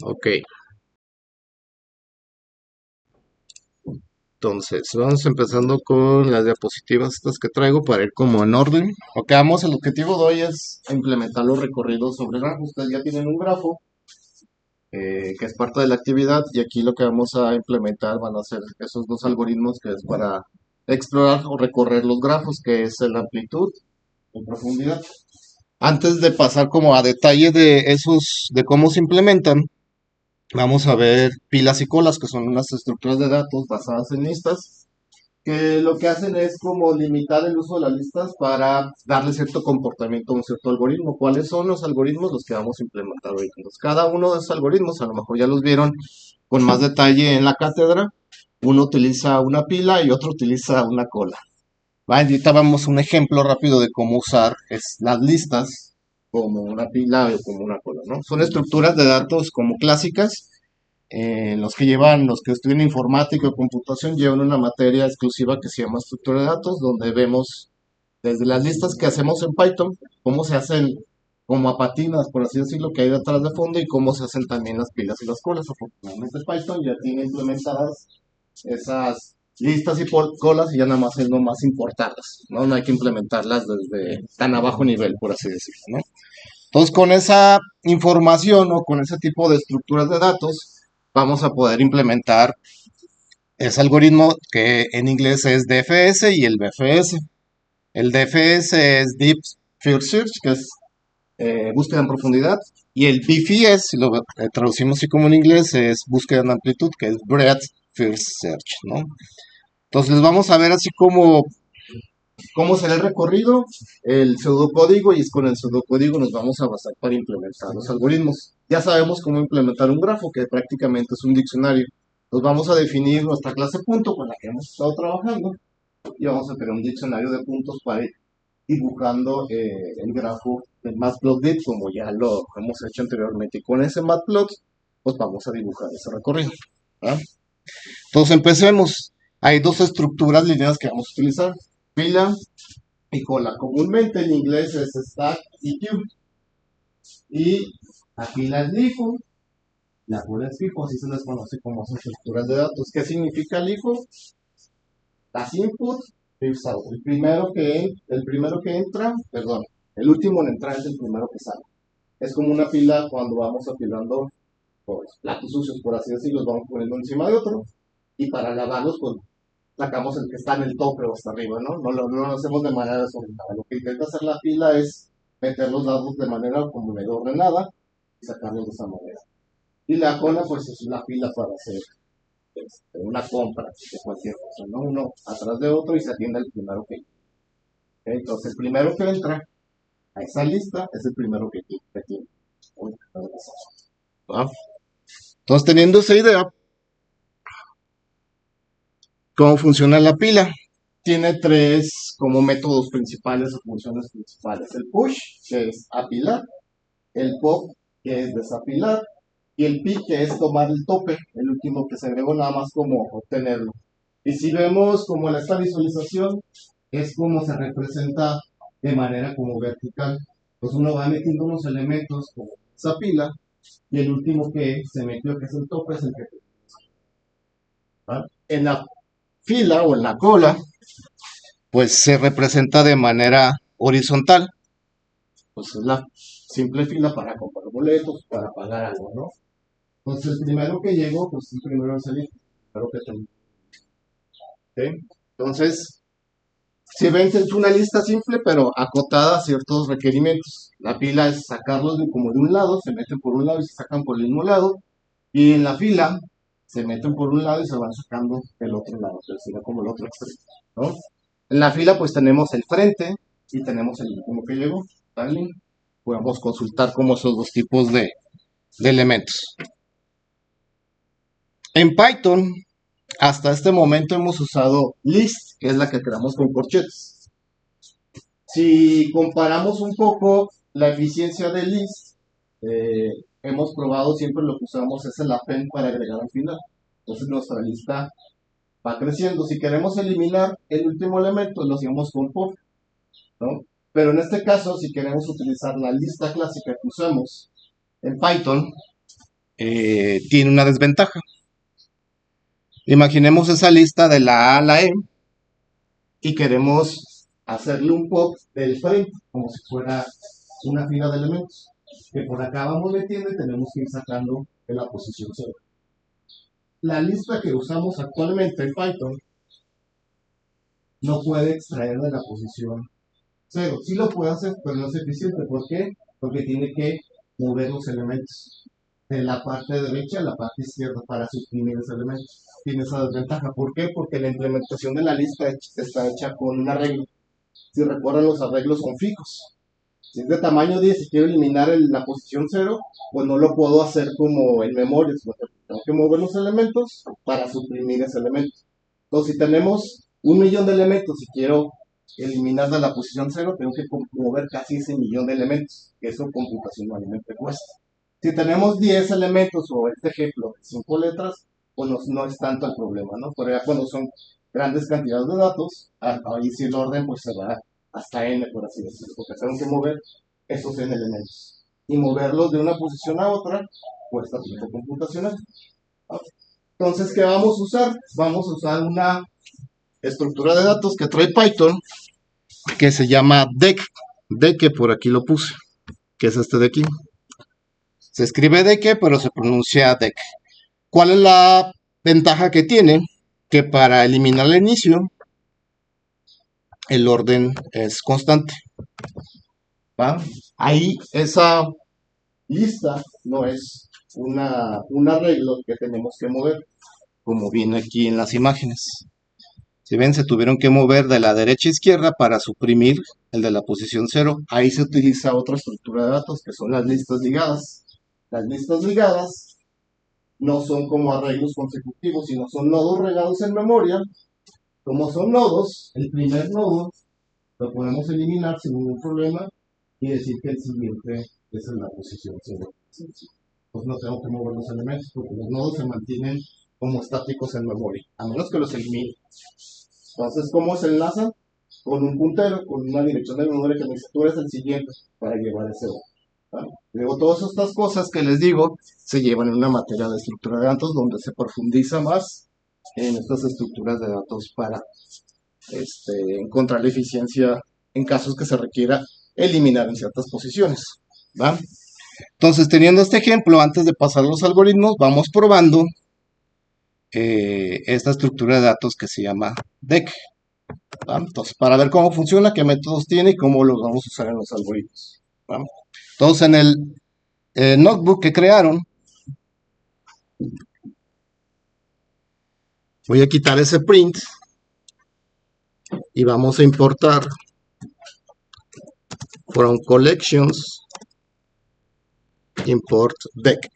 Ok, entonces vamos empezando con las diapositivas estas que traigo para ir como en orden. Ok, vamos, el objetivo de hoy es implementar los recorridos sobre grafos. Ustedes ya tienen un grafo que es parte de la actividad y aquí lo que vamos a implementar van a ser esos dos algoritmos que es para explorar o recorrer los grafos, que es la amplitud y profundidad. Antes de pasar como a detalle de esos, de cómo se implementan, vamos a ver pilas y colas, que son unas estructuras de datos basadas en listas, que lo que hacen es como limitar el uso de las listas para darle cierto comportamiento a un cierto algoritmo. ¿Cuáles son los algoritmos? Los que vamos a implementar hoy. Entonces, cada uno de esos algoritmos, a lo mejor ya los vieron con más detalle en la cátedra. Uno utiliza una pila y otro utiliza una cola. Ahorita vamos a un ejemplo rápido de cómo usar las listas como una pila o como una cola, ¿no? Son estructuras de datos como clásicas. Los que estudian informática o computación llevan una materia exclusiva que se llama estructura de datos, donde vemos desde las listas que hacemos en Python, cómo se hacen como a patinas, por así decirlo, que hay detrás de fondo y cómo se hacen también las pilas y las colas. Afortunadamente Python ya tiene implementadas esas listas y colas y ya nada más es lo más importarlas, ¿no? No hay que implementarlas desde tan abajo nivel, por así decirlo, ¿no? Entonces, con esa información o con ese tipo de estructuras de datos, vamos a poder implementar ese algoritmo que en inglés es DFS y el BFS. El DFS es Deep First Search, que es búsqueda en profundidad, y el BFS, si lo traducimos así como en inglés, es búsqueda en amplitud, que es Breadth First Search, ¿no? Entonces les vamos a ver así como cómo será el recorrido, el pseudocódigo, y es con el pseudocódigo nos vamos a basar para implementar los algoritmos. Ya sabemos cómo implementar un grafo, que prácticamente es un diccionario. Nos vamos a definir nuestra clase punto con la que hemos estado trabajando y vamos a tener un diccionario de puntos para ir dibujando el grafo del Matplotlib como ya lo hemos hecho anteriormente. Y con ese Matplot, pues vamos a dibujar ese recorrido, ¿verdad? Entonces empecemos. Hay dos estructuras lineales que vamos a utilizar, fila y cola. Comúnmente en inglés es stack y queue. Y la fila es LIFO, la cola es FIFO, así se les conoce como estructuras de datos. ¿Qué significa LIFO? Las input, fifth out. El primero que entra, perdón, el último en entrar es el primero que sale. Es como una pila cuando vamos apilando pues, platos sucios, por así decirlo, los vamos poniendo encima de otro. Y para lavarlos, pues sacamos el que está en el tope o hasta arriba, ¿no? No lo hacemos de manera desordenada. Lo que intenta hacer la pila es meter los datos de manera como medio ordenada y sacarlos de esa manera. Y la cola, pues es una pila para hacer una compra de cualquier cosa, ¿no? Uno atrás de otro y se atiende el primero que entra. Entonces, el primero que entra a esa lista es el primero que tiene. ¿Va? Entonces, teniendo esa idea, ¿cómo funciona la pila? Tiene tres como métodos principales o funciones principales. El push, que es apilar, el pop, que es desapilar, y el pi, que es tomar el tope, el último que se agregó nada más como obtenerlo. Y si vemos como en esta visualización, es como se representa de manera como vertical. Pues uno va metiendo unos elementos como esa pila, y el último que se metió, que es el tope, es el que... ¿va? En la fila o en la cola, pues se representa de manera horizontal. Pues es la simple fila para comprar boletos, para pagar algo, ¿no? Entonces el primero que llegó, pues el primero en salir. Claro que tengo. ¿Okay? Entonces, si ven, es una lista simple, pero acotada a ciertos requerimientos. La pila es sacarlos como de un lado, se meten por un lado y se sacan por el mismo lado. Y en la fila se meten por un lado y se van sacando del otro lado, o sea, como el otro extremo, ¿no? En la fila pues tenemos el frente y tenemos el último que llegó, ¿vale? Podemos consultar como esos dos tipos de elementos. En Python, hasta este momento hemos usado list, que es la que creamos con corchetes. Si comparamos un poco la eficiencia de list, hemos probado siempre lo que usamos es el append para agregar al final. Entonces nuestra lista va creciendo. Si queremos eliminar el último elemento, lo hacemos con pop, ¿no? Pero en este caso, si queremos utilizar la lista clásica que usamos en Python, tiene una desventaja. Imaginemos esa lista de la A a la E y queremos hacerle un pop del frente, como si fuera una fila de elementos, que por acá vamos metiendo y tenemos que ir sacando en la posición 0. La lista que usamos actualmente en Python no puede extraer de la posición 0. Sí lo puede hacer, pero no es eficiente. ¿Por qué? Porque tiene que mover los elementos de la parte derecha a la parte izquierda para suprimir ese elemento. Tiene esa desventaja. ¿Por qué? Porque la implementación de la lista está hecha con un arreglo. Si recuerdan, los arreglos son fijos. Si es de tamaño 10 y quiero eliminar la posición 0, pues no lo puedo hacer como en memoria. Tengo que mover los elementos para suprimir ese elemento. Entonces, si tenemos 1 millón de elementos y quiero eliminar de la posición 0, tengo que mover casi ese millón de elementos. Eso computacionalmente cuesta. Si tenemos 10 elementos, o este ejemplo, 5 letras, pues no es tanto el problema, ¿no? Pero ya cuando son grandes cantidades de datos, ahí sí el orden pues se va hasta n, por así decirlo, porque tengo que mover esos n elementos. Y moverlos de una posición a otra cuesta tiempo computacional. Entonces, ¿qué vamos a usar? Vamos a usar una estructura de datos que trae Python, que se llama DEC. DEC, que por aquí lo puse, que es este de aquí. Se escribe DEC, pero se pronuncia DEC. ¿Cuál es la ventaja que tiene? Que para eliminar el inicio, el orden es constante. ¿Va? Ahí esa lista no es un arreglo que tenemos que mover, como viene aquí en las imágenes. Si ven, se tuvieron que mover de la derecha a izquierda para suprimir el de la posición 0. Ahí se utiliza otra estructura de datos, que son las listas ligadas. Las listas ligadas no son como arreglos consecutivos, sino son nodos regados en memoria. Como son nodos, el primer nodo lo podemos eliminar sin ningún problema y decir que el siguiente es en la posición 0. Pues no tengo que mover los elementos porque los nodos se mantienen como estáticos en memoria, a menos que los elimine. Entonces, ¿cómo se enlaza? Con un puntero, con una dirección de memoria que me dice, tú eres el siguiente para llevar ese orden. ¿Vale? Luego, todas estas cosas que les digo se llevan en una materia de estructura de datos donde se profundiza más en estas estructuras de datos para encontrar la eficiencia en casos que se requiera eliminar en ciertas posiciones. ¿Va? Entonces, teniendo este ejemplo, antes de pasar a los algoritmos, vamos probando esta estructura de datos que se llama DEC. ¿Va? Entonces, para ver cómo funciona, qué métodos tiene y cómo los vamos a usar en los algoritmos. ¿Va? Entonces, en el notebook que crearon, voy a quitar ese print y vamos a importar from collections import DEC.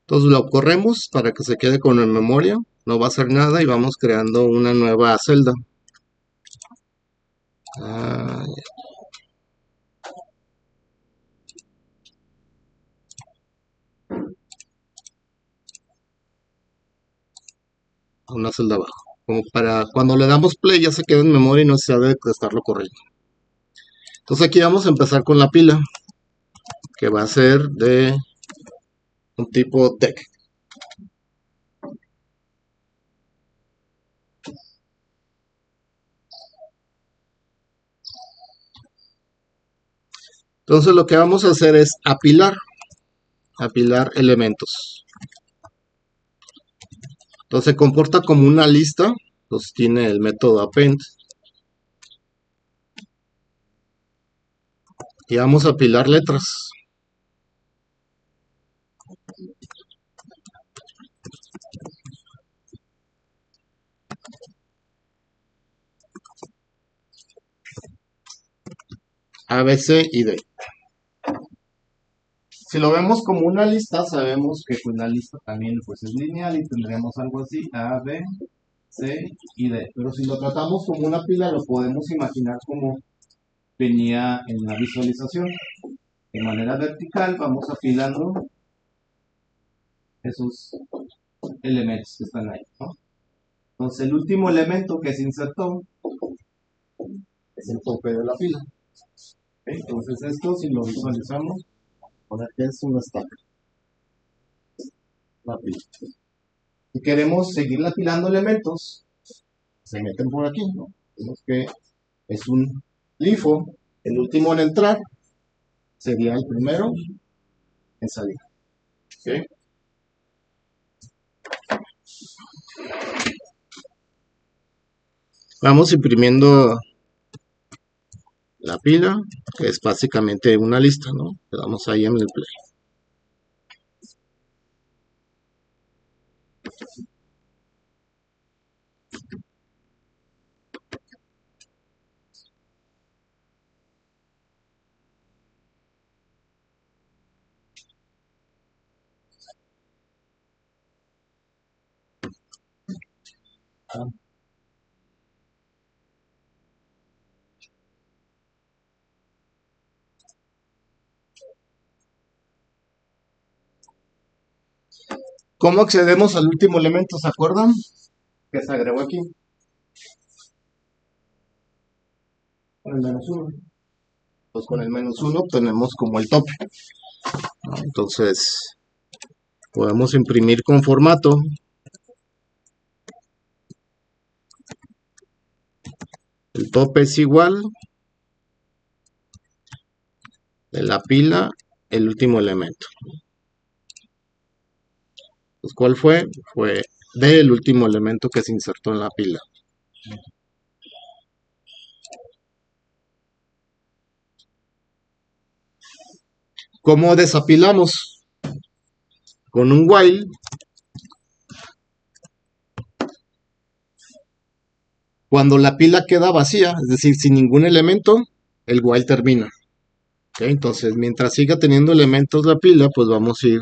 Entonces lo corremos para que se quede con la memoria, no va a hacer nada y vamos creando una nueva celda. Una celda abajo, como para cuando le damos play ya se queda en memoria y no se sabe de estarlo corriendo. Entonces aquí vamos a empezar con la pila, que va a ser de un tipo DEC. Entonces lo que vamos a hacer es apilar elementos. Entonces se comporta como una lista, entonces tiene el método append. Y vamos a apilar letras. A, B, C y D. Si lo vemos como una lista, sabemos que pues, la lista también pues, es lineal y tendríamos algo así, A, B, C y D. Pero si lo tratamos como una pila, lo podemos imaginar como venía en la visualización. De manera vertical vamos apilando esos elementos que están ahí, ¿no? Entonces el último elemento que se insertó es el tope de la pila. ¿Okay? Entonces esto, si lo visualizamos, poner que es una estaca, la pila. Si queremos seguir apilando elementos, se meten por aquí, ¿no? Vemos que es un LIFO, el último en entrar sería el primero en salir. ¿Okay? Vamos imprimiendo la pila, que es básicamente una lista, ¿no? Le damos ahí en el play. ¿Cómo accedemos al último elemento? ¿Se acuerdan? Que se agregó aquí. Con el menos uno. Pues con el menos uno obtenemos como el tope, ¿no? Entonces podemos imprimir con formato. El tope es igual de la pila, el último elemento. Pues, ¿cuál fue? Fue del último elemento que se insertó en la pila. ¿Cómo desapilamos? Con un while. Cuando la pila queda vacía, es decir, sin ningún elemento, el while termina. ¿Okay? Entonces, mientras siga teniendo elementos la pila, pues vamos a ir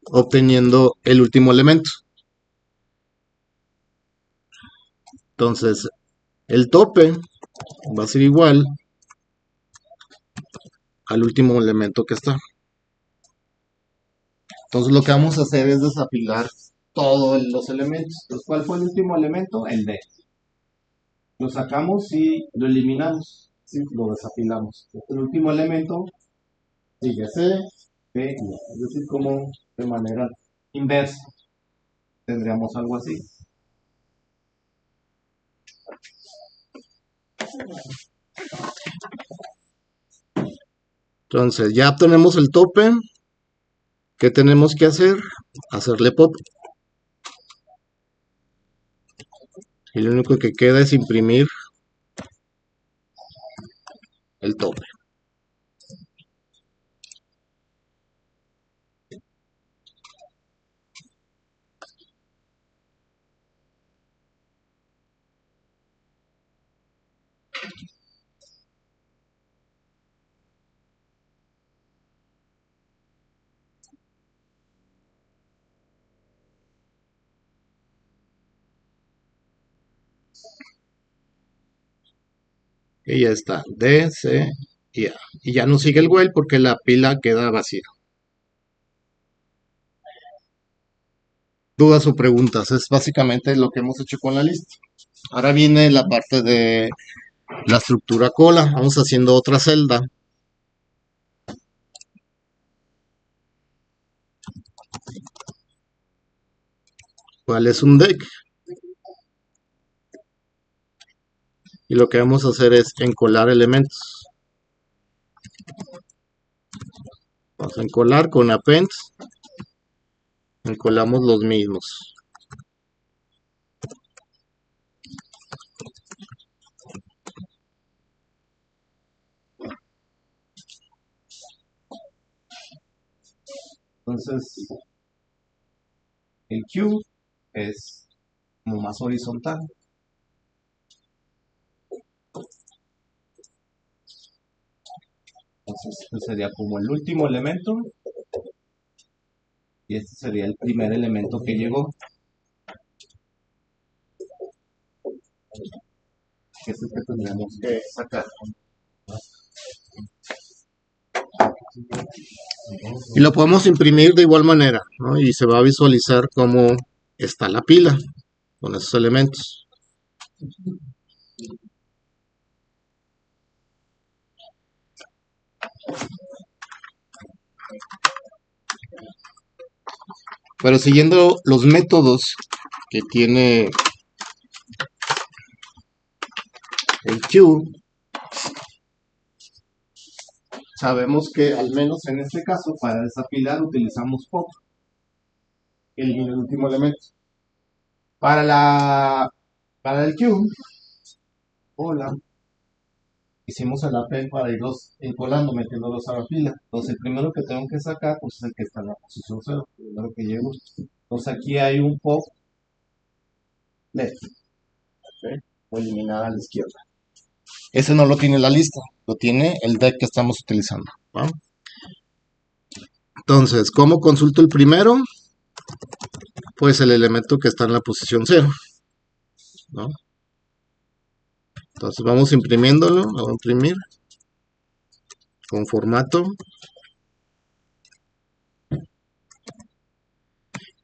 obteniendo el último elemento. Entonces, el tope va a ser igual al último elemento que está. Entonces, lo que vamos a hacer es desapilar todos los elementos. Entonces, ¿cuál fue el último elemento? El D. Lo sacamos y lo eliminamos. ¿Sí? Lo desapilamos. El último elemento sigue C, B y E. Es decir, como de manera inversa. Tendríamos algo así. Entonces, ya obtenemos el tope. ¿Qué tenemos que hacer? Hacerle pop. Y lo único que queda es imprimir el tope. Y ya está. D, C y A. Y ya no sigue el while porque la pila queda vacía. Dudas o preguntas. Es básicamente lo que hemos hecho con la lista. Ahora viene la parte de la estructura cola. Vamos haciendo otra celda. ¿Cuál es un deck? Y lo que vamos a hacer es encolar elementos. Vamos a encolar con append. Encolamos los mismos. Entonces, el Q es como más horizontal. Entonces, este sería como el último elemento y este sería el primer elemento que llegó, que es el que tendríamos que sacar. Y lo podemos imprimir de igual manera, ¿no? Y se va a visualizar cómo está la pila con esos elementos. Pero siguiendo los métodos que tiene el Q, sabemos que al menos en este caso para desapilar utilizamos pop, el último elemento. Para el Q, hola, hicimos el AP para irlos encolando, metiéndolos a la fila. Entonces el primero que tengo que sacar pues, es el que está en la posición 0, el primero que llego. Entonces aquí hay un pop left. ¿Okay? Voy a eliminar a la izquierda. Ese no lo tiene la lista, lo tiene el deck que estamos utilizando, ¿va? Entonces, ¿cómo consulto el primero? Pues el elemento que está en la posición 0, ¿no? Entonces vamos imprimiéndolo, lo voy a imprimir con formato.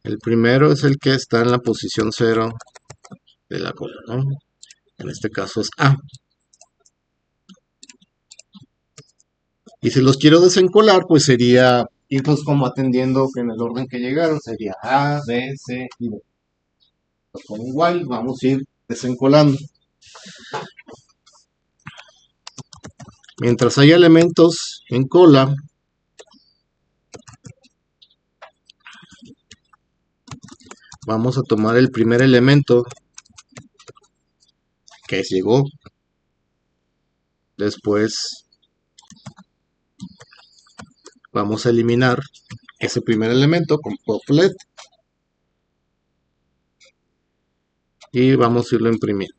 El primero es el que está en la posición 0 de la cola, ¿no? En este caso es A. Y si los quiero desencolar, pues sería irlos como atendiendo en el orden que llegaron. Sería A, B, C y D. Pues con igual vamos a ir desencolando. Mientras haya elementos en cola, vamos a tomar el primer elemento que llegó. Después vamos a eliminar ese primer elemento con pop LED y vamos a irlo imprimiendo.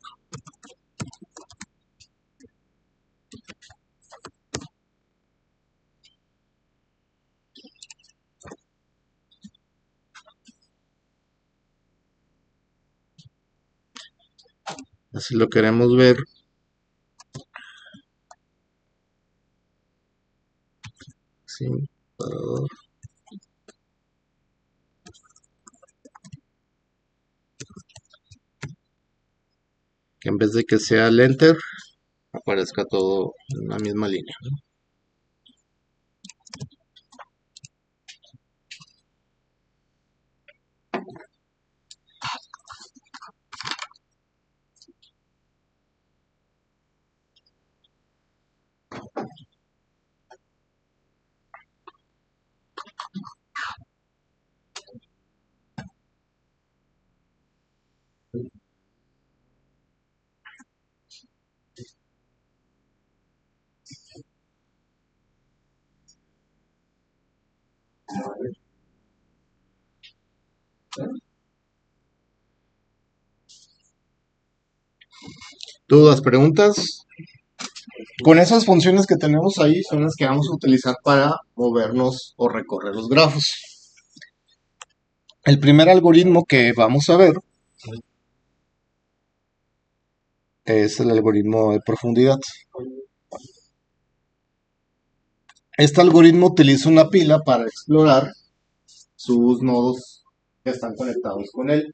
Así lo queremos ver. Sí, que en vez de que sea el enter, aparezca todo en la misma línea, ¿no? ¿Dudas, preguntas? Con esas funciones que tenemos ahí son las que vamos a utilizar para movernos o recorrer los grafos. El primer algoritmo que vamos a ver es el algoritmo de profundidad. Este algoritmo utiliza una pila para explorar sus nodos que están conectados con él.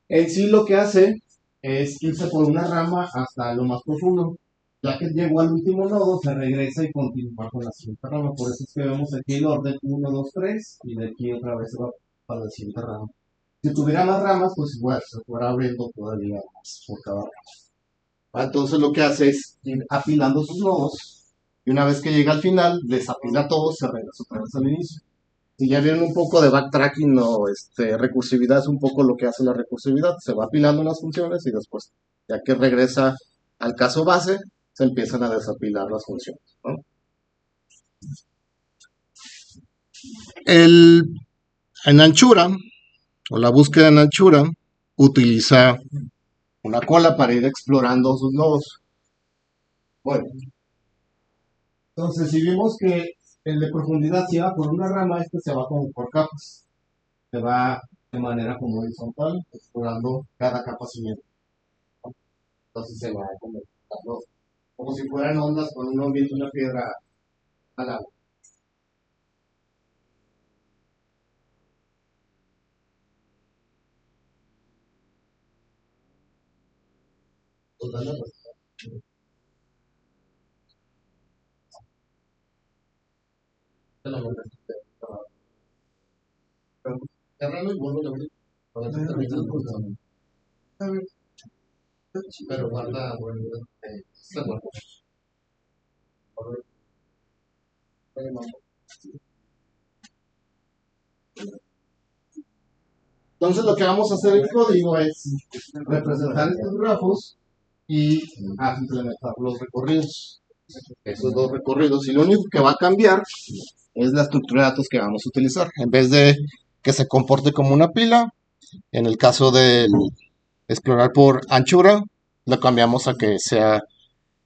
En sí lo que hace es irse por una rama hasta lo más profundo. Ya que llegó al último nodo, se regresa y continúa con la siguiente rama. Por eso es que vemos aquí el orden 1, 2, 3 y de aquí otra vez se va para la siguiente rama. Si tuviera más ramas, pues igual se fuera abriendo todavía más por cada rama. Entonces lo que hace es ir apilando sus nodos y una vez que llega al final, desapila todos, se regresa otra vez al inicio. Si ya vieron un poco de backtracking o recursividad, es un poco lo que hace la recursividad. Se va apilando las funciones y después, ya que regresa al caso base, se empiezan a desapilar las funciones, ¿no? En anchura, o la búsqueda en anchura, utiliza una cola para ir explorando sus nodos. Bueno, Entonces, si vimos que el de profundidad se va por una rama, este se va como por capas. Se va de manera como horizontal, explorando cada capa siguiente. Entonces se va como si fueran ondas cuando uno viene una piedra al agua. Pero guarda, bueno, se guarda. Entonces lo que vamos a hacer en código es representar estos grafos y implementar los recorridos. Esos dos recorridos. Y lo único que va a cambiar es la estructura de datos que vamos a utilizar. En vez de que se comporte como una pila, en el caso de explorar por anchura, lo cambiamos a que sea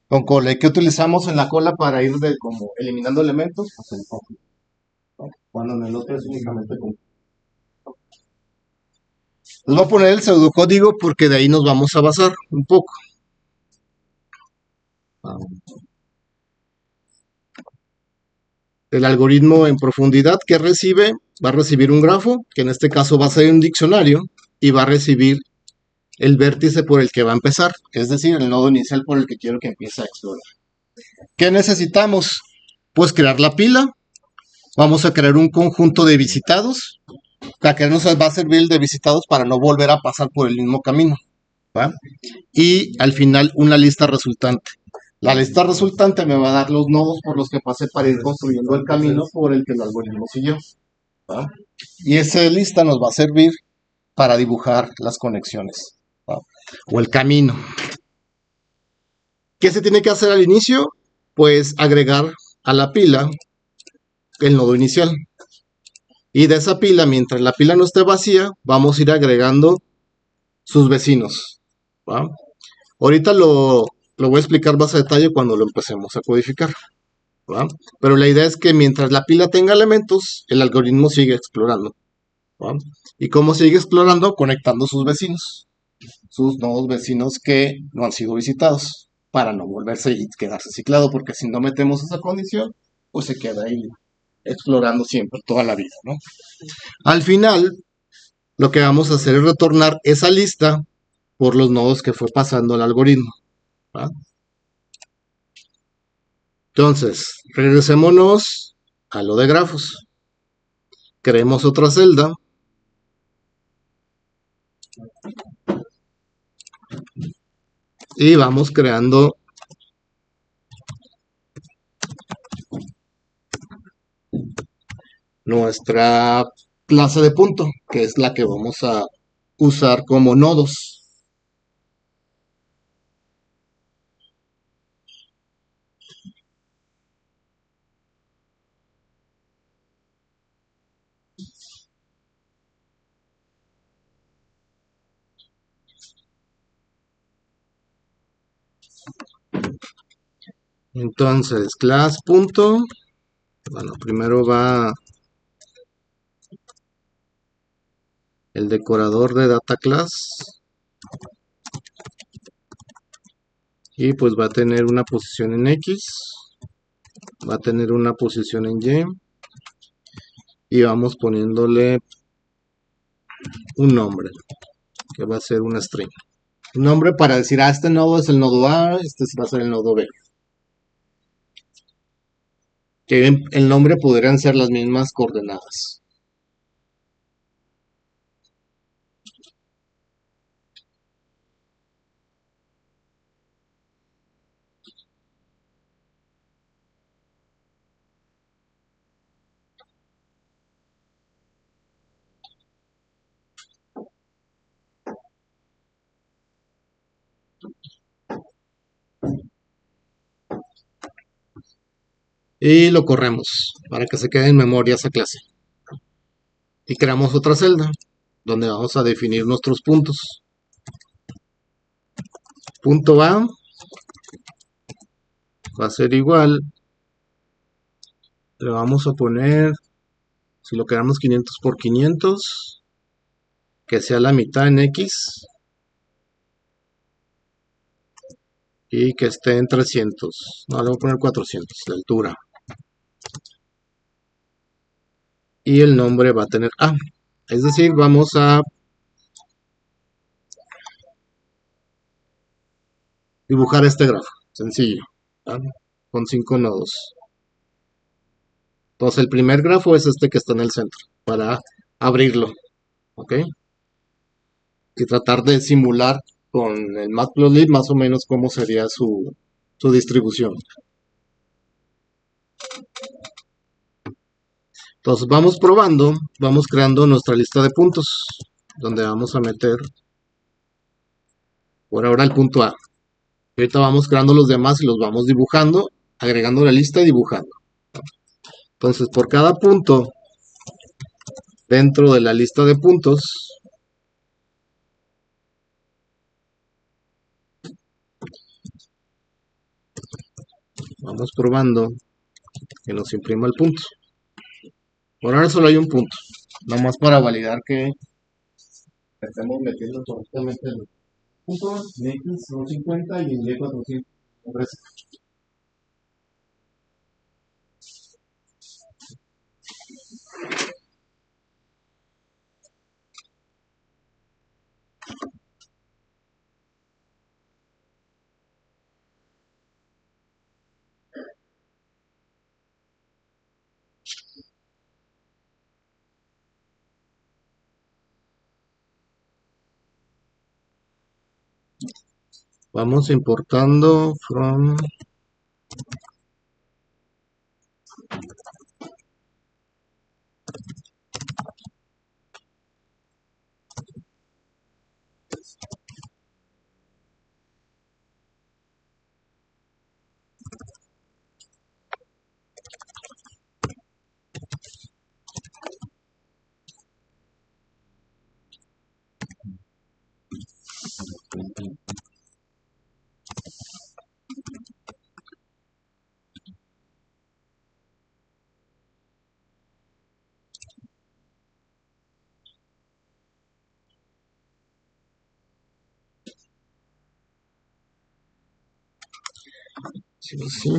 con cola. ¿Y qué utilizamos en la cola para ir como eliminando elementos? Pues el código, ¿no? Cuando en el otro es únicamente con. Les voy a poner el pseudocódigo porque de ahí nos vamos a basar un poco. El algoritmo en profundidad que recibe, va a recibir un grafo, que en este caso va a ser un diccionario, y va a recibir el vértice por el que va a empezar, es decir, el nodo inicial por el que quiero que empiece a explorar. ¿Qué necesitamos? Pues crear la pila, vamos a crear un conjunto de visitados, la que nos va a servir el de visitados para no volver a pasar por el mismo camino, ¿va? Y al final una lista resultante. La lista resultante me va a dar los nodos por los que pasé para ir construyendo el camino por el que el algoritmo siguió, ¿va? Y esa lista nos va a servir para dibujar las conexiones, ¿va? O el camino. ¿Qué se tiene que hacer al inicio? Pues agregar a la pila el nodo inicial. Y de esa pila, mientras la pila no esté vacía, vamos a ir agregando sus vecinos, ¿va? Ahorita lo voy a explicar más a detalle cuando lo empecemos a codificar, ¿va? Pero la idea es que mientras la pila tenga elementos, el algoritmo sigue explorando, ¿va? ¿Y cómo sigue explorando? Conectando sus vecinos, sus nuevos vecinos que no han sido visitados, para no volverse y quedarse ciclado, porque si no metemos esa condición, pues se queda ahí explorando siempre, toda la vida, ¿no? Al final, lo que vamos a hacer es retornar esa lista por los nodos que fue pasando el algoritmo, ¿va? Entonces, regresémonos a lo de grafos. Creemos otra celda. Y vamos creando nuestra clase de punto, que es la que vamos a usar como nodos. Entonces, class punto, bueno, primero va el decorador de data class y pues va a tener una posición en X, va a tener una posición en Y y vamos poniéndole un nombre que va a ser una string. Un nombre para decir, este nodo es el nodo A, este va a ser el nodo B. Que el nombre podrían ser las mismas coordenadas. Y lo corremos para que se quede en memoria esa clase. Y creamos otra celda donde vamos a definir nuestros puntos. Punto A va a ser igual Le vamos a poner, si lo queramos 500 por 500, que sea la mitad en X y que esté en 300. No, le voy a poner 400, la altura. Y el nombre va a tener A. Es decir, vamos a dibujar este grafo. Sencillo. ¿Vale? Con 5 nodos. Entonces el primer grafo es este que está en el centro. Para abrirlo. ¿Ok? Y tratar de simular con el Matplotlib más o menos cómo sería su distribución. Entonces vamos probando, vamos creando nuestra lista de puntos, donde vamos a meter por ahora el punto A. Y ahorita vamos creando los demás y los vamos dibujando, agregando la lista y dibujando. Entonces por cada punto dentro de la lista de puntos, vamos probando que nos imprima el punto. Por ahora solo hay un punto, nomás para validar que estemos metiendo correctamente el punto. En X son 50 y en Y 400. Vamos importando from. Sí, sí.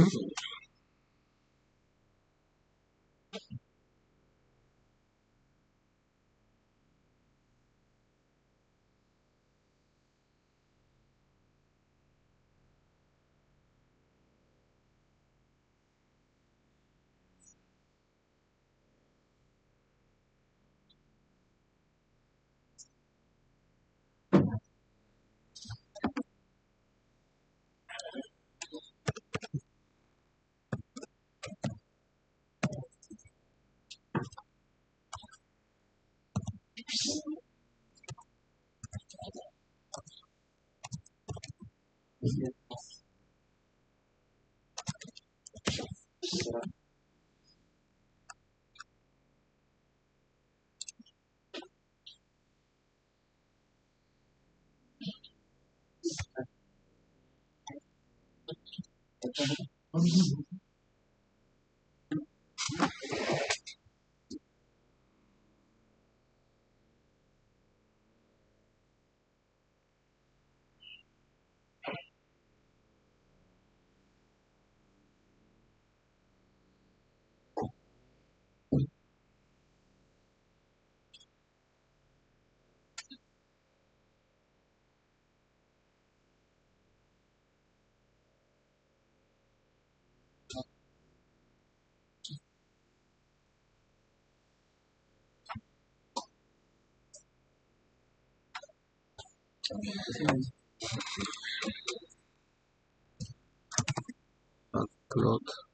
Plot.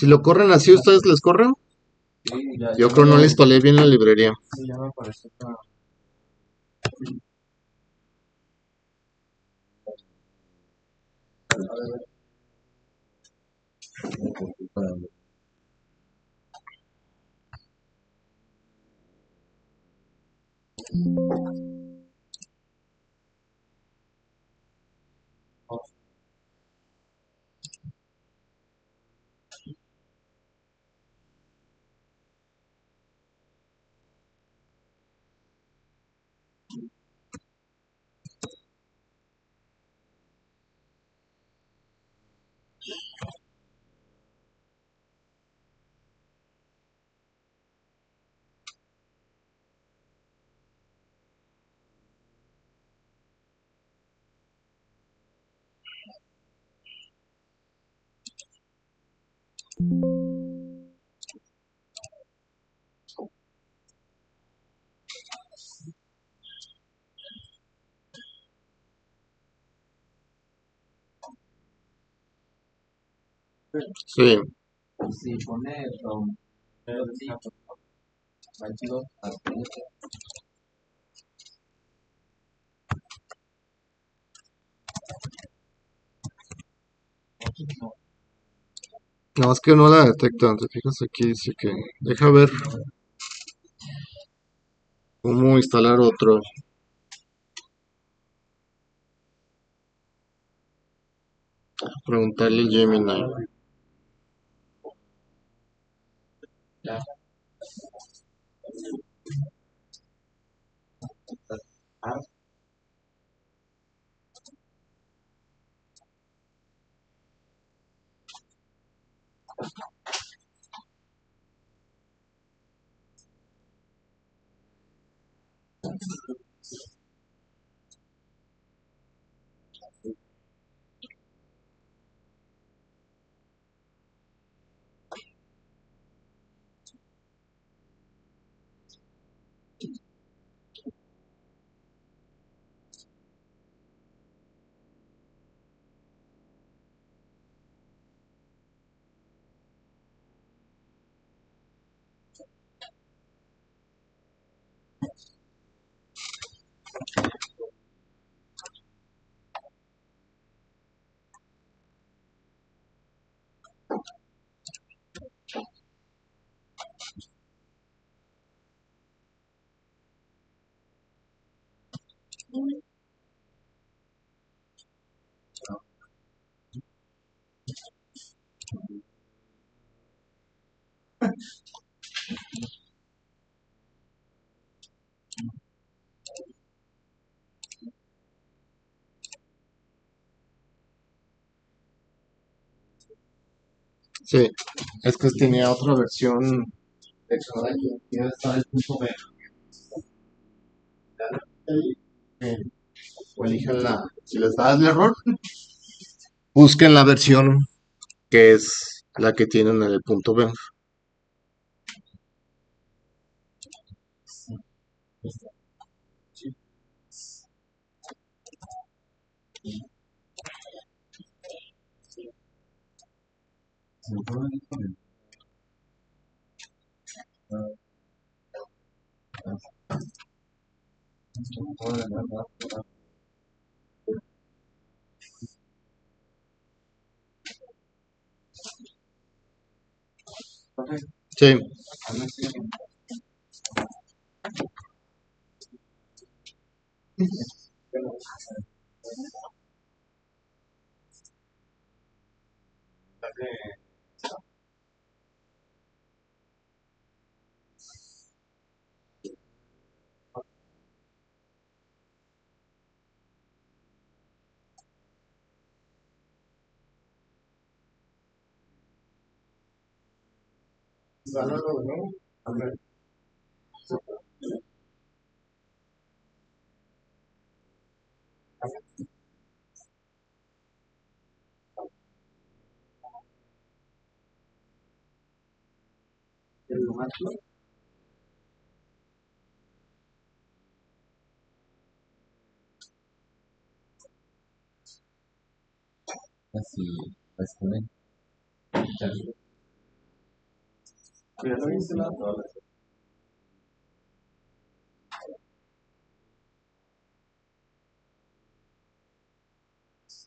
Si lo corren así, ¿ustedes les corren? Sí, ya, Yo creo no le instalé bien la librería. sí, ya me apareció acá. Sí, nada más que no la detectan, te fijas aquí, dice que deja ver cómo instalar otro. Preguntarle al Gemini. Sí, es que tenía otra versión seccionada que ya está el punto B. Eh, O elijan si les da el error, busquen la versión que es la que tienen en el punto B. Sí,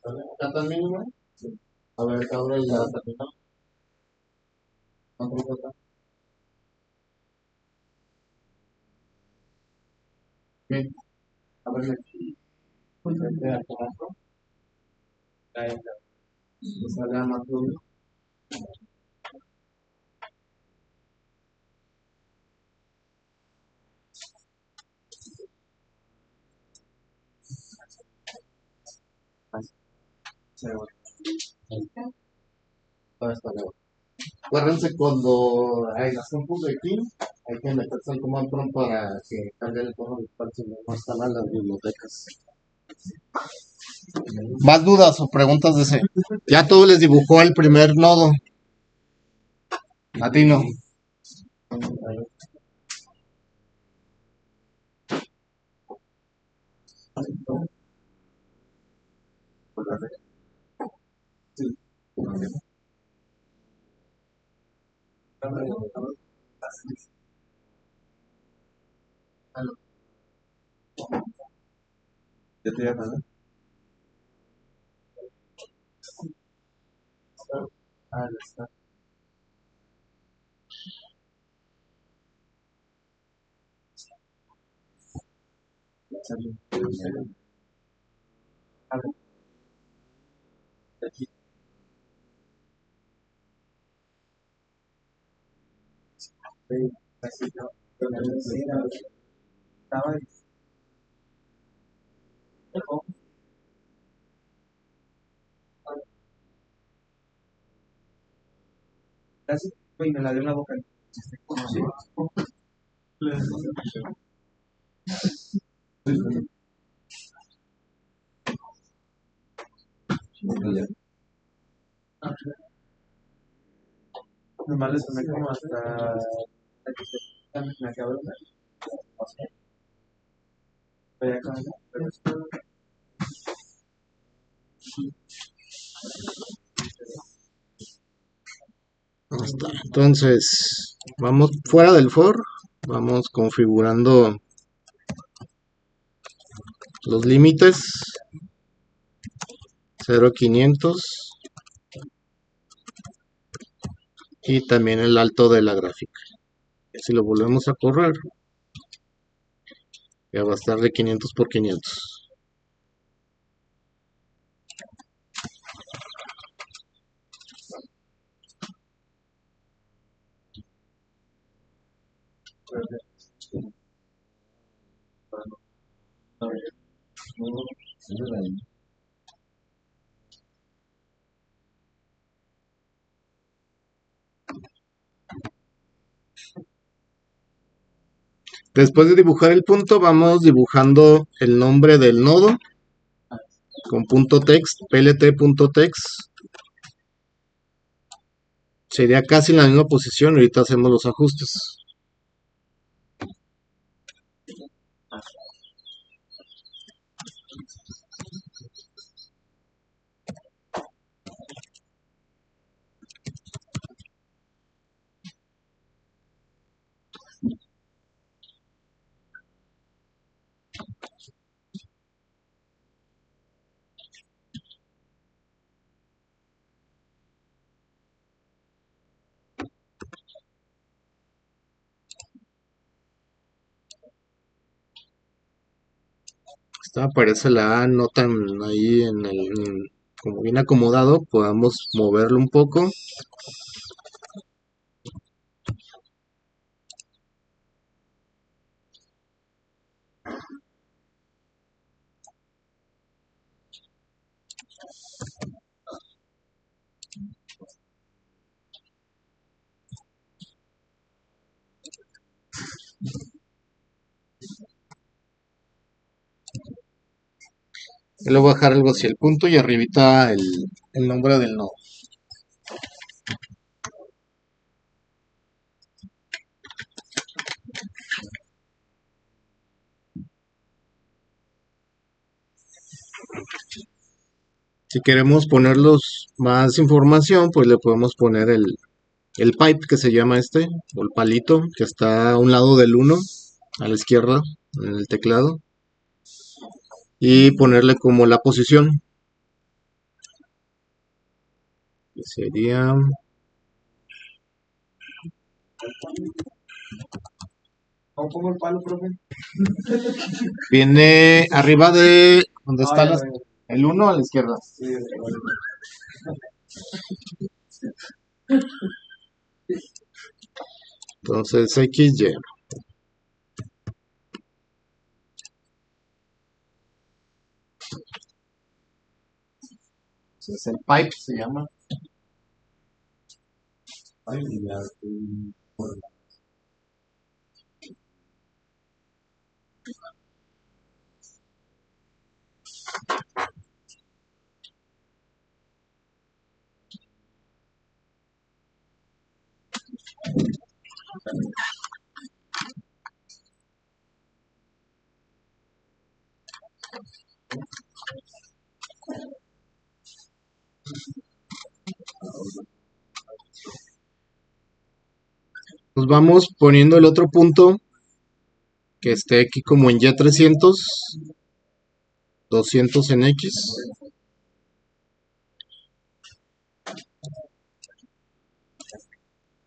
Acá también, ¿no? A ver, abre la terminal. ¿Cuánto cuesta? Bien, a ver aquí. Vete acá abajo. Ahí está. Que salga más duro. Sí, bueno. Ahora está bien. Acuérdense cuando hay las compus de aquí, hay que meterse al command prompt para que cargue el tono virtual, si no, no están a las bibliotecas. ¿Más dudas o preguntas de ese? Ya todo les dibujó el primer nodo. A ti no. Ya te llaman, ¿no? Ah, ya está. A ver, aquí. Así, ¿no? Estaba ahí. Casi, y me la dio en la boca. Sí. Nomás le tomé como hasta me acabo de dar. Voy a acabar. Ahí está. Entonces, vamos fuera del for, vamos configurando los límites 0,500 y también el alto de la gráfica. Si lo volvemos a correr, ya va a estar de 500 por 500. Después de dibujar el punto, vamos dibujando el nombre del nodo con punto text, plt.text. Sería casi en la misma posición. Ahorita hacemos los ajustes. Esta aparece la A, no tan ahí como bien acomodado. Podamos moverlo un poco. Y luego bajar algo hacia el punto y arribita el nombre del nodo. Si queremos ponerlos más información, pues le podemos poner el pipe que se llama o el palito, que está a un lado del 1, a la izquierda, en el teclado, y ponerle como la posición. que sería... ¿Cómo pongo el palo, profe? Viene arriba de donde está el 1 a la izquierda. Sí, Entonces XY. Entonces el pipe se llama. ay, ya, Nos vamos poniendo el otro punto que esté aquí como en Y300, 200 en X.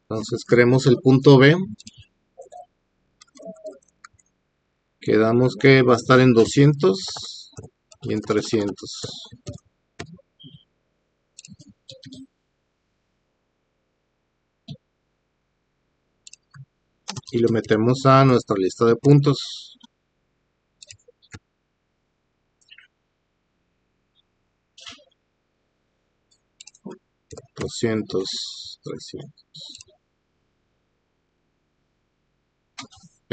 Entonces creemos el punto B. Quedamos que va a estar en 200 y en 300. Y lo metemos a nuestra lista de puntos. Doscientos, 300. Ok.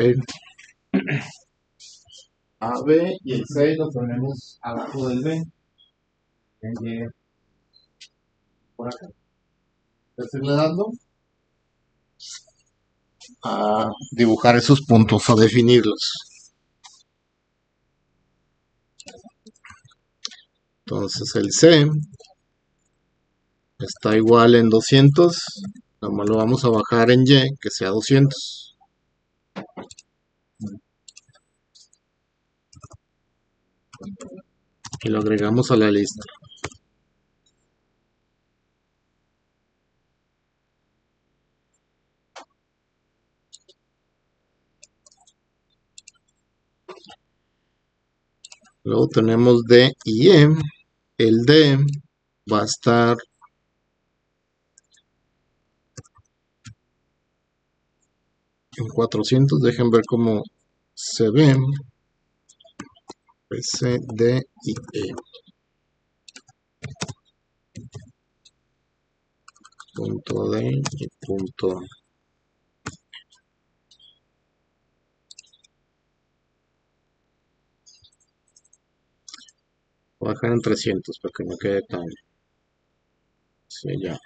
A, B y el C lo ponemos abajo del B. Y por acá. Seguirle dando a dibujar esos puntos, a definirlos. Entonces el C está igual en 200. Nomás lo vamos a bajar en Y, que sea 200. Y lo agregamos a la lista. Luego tenemos D y E. El D va a estar en 400. Dejen ver cómo se ve. S, D y E. Punto D y punto. Voy a bajar en 300 para que no quede tan. Sí, ya.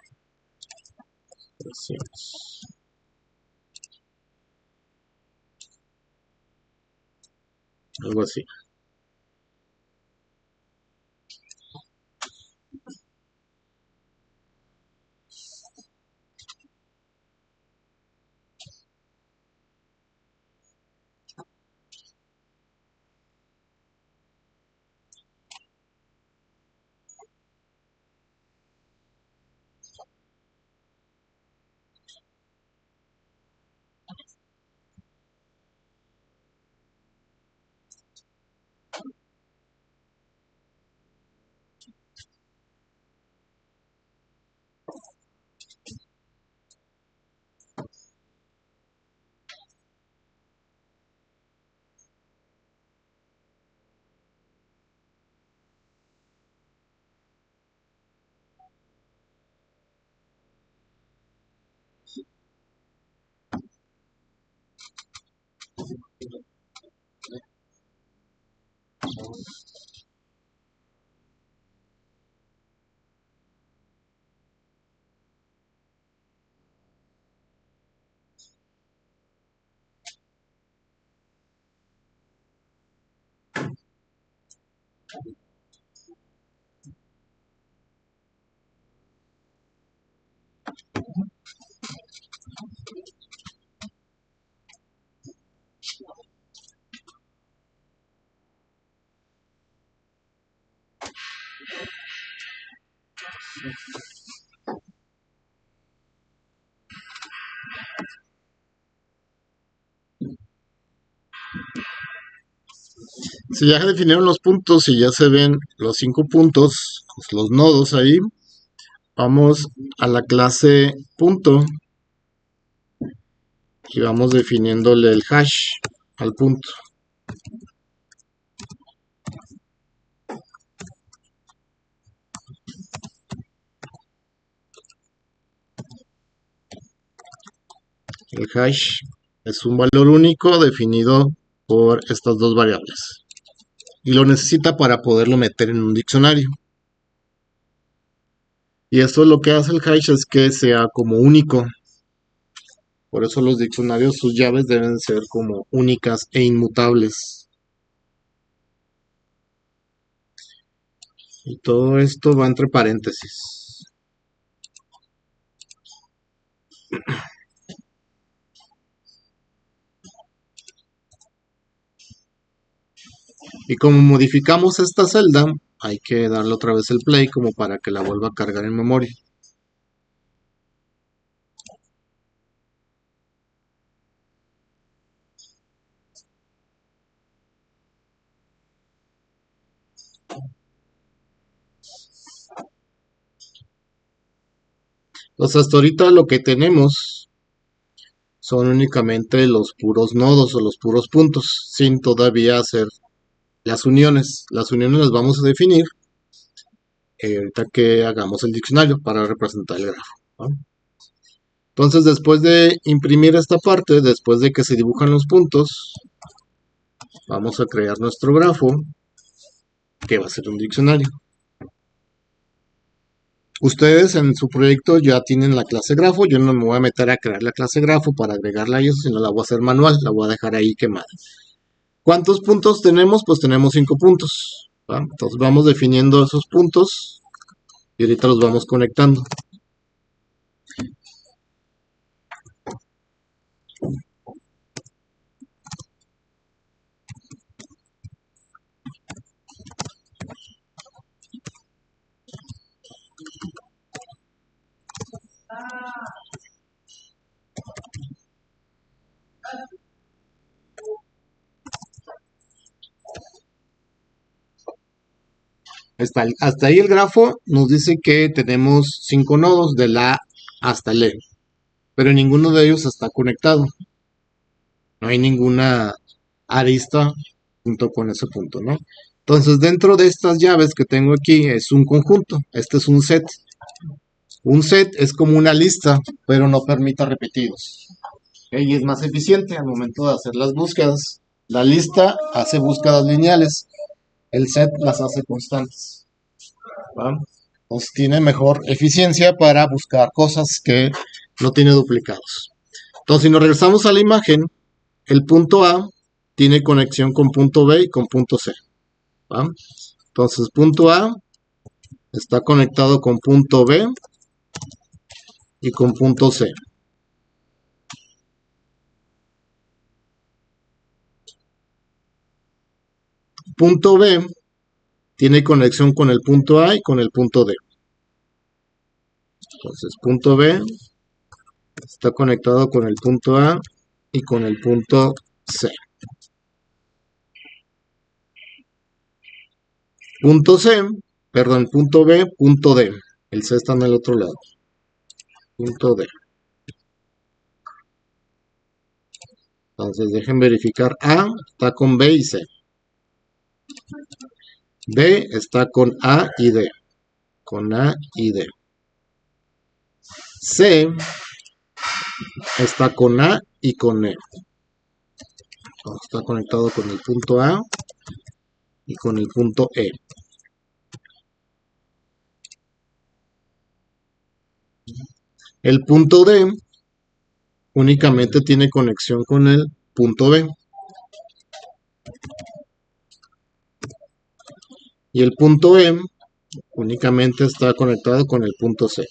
300. Algo así. Si ya definieron los puntos y ya se ven los 5 puntos, pues los nodos ahí, vamos a la clase punto y vamos definiéndole el hash al punto. El hash es un valor único definido por estas dos variables y lo necesita para poderlo meter en un diccionario. Y esto lo que hace el hash es que sea como único. Por eso los diccionarios, sus llaves deben ser como únicas e inmutables. Y todo esto va entre paréntesis. Y como modificamos esta celda, hay que darle otra vez el play como para que la vuelva a cargar en memoria. Entonces hasta ahorita lo que tenemos son únicamente los puros nodos o los puros puntos, sin todavía hacer las uniones. Las uniones las vamos a definir ahorita que hagamos el diccionario para representar el grafo, ¿no? Entonces después de imprimir esta parte, después de que se dibujan los puntos, vamos a crear nuestro grafo, que va a ser un diccionario. Ustedes en su proyecto ya tienen la clase grafo, yo no me voy a meter a crear la clase grafo para agregarla a ellos, sino la voy a hacer manual, la voy a dejar ahí quemada. ¿Cuántos puntos tenemos? Pues tenemos 5 puntos, ¿va? Entonces vamos definiendo esos puntos y ahorita los vamos conectando. Hasta ahí el grafo nos dice que tenemos 5 nodos de la A hasta el E, pero ninguno de ellos está conectado. No hay ninguna arista junto con ese punto, ¿no? Entonces, dentro de estas llaves que tengo aquí es un conjunto. Este es un set. Un set es como una lista, pero no permite repetidos. Y es más eficiente al momento de hacer las búsquedas. La lista hace búsquedas lineales, el set las hace constantes, ¿va? Pues tiene mejor eficiencia para buscar cosas que no tiene duplicados. Entonces, si nos regresamos a la imagen, el punto A tiene conexión con punto B y con punto C, ¿va? Entonces, punto A está conectado con punto B y con punto C. Punto B tiene conexión con el punto A y con el punto D. Entonces, punto B está conectado con el punto A y con el punto C. Punto C, perdón, punto B, punto D. El C está en el otro lado. Punto D. Entonces, dejen verificar. A está con B y C. B está con A y D. Con A y D. C está con A y con E. Está conectado con el punto A y con el punto E. El punto D únicamente tiene conexión con el punto B. Y el punto E únicamente está conectado con el punto C.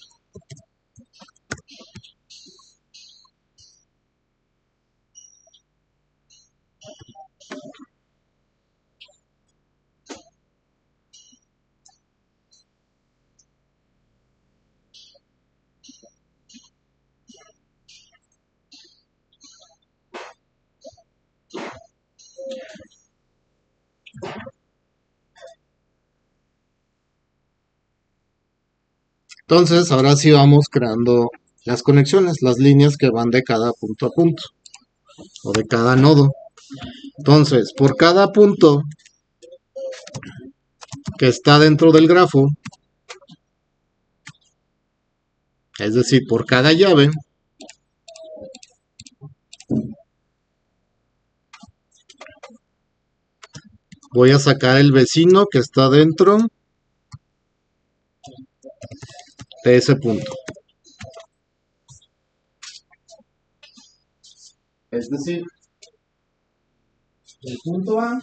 Entonces, ahora sí vamos creando las conexiones, las líneas que van de cada punto a punto, o de cada nodo. Entonces, por cada punto que está dentro del grafo, es decir, por cada llave, voy a sacar el vecino que está dentro de ese punto. Es decir, el punto A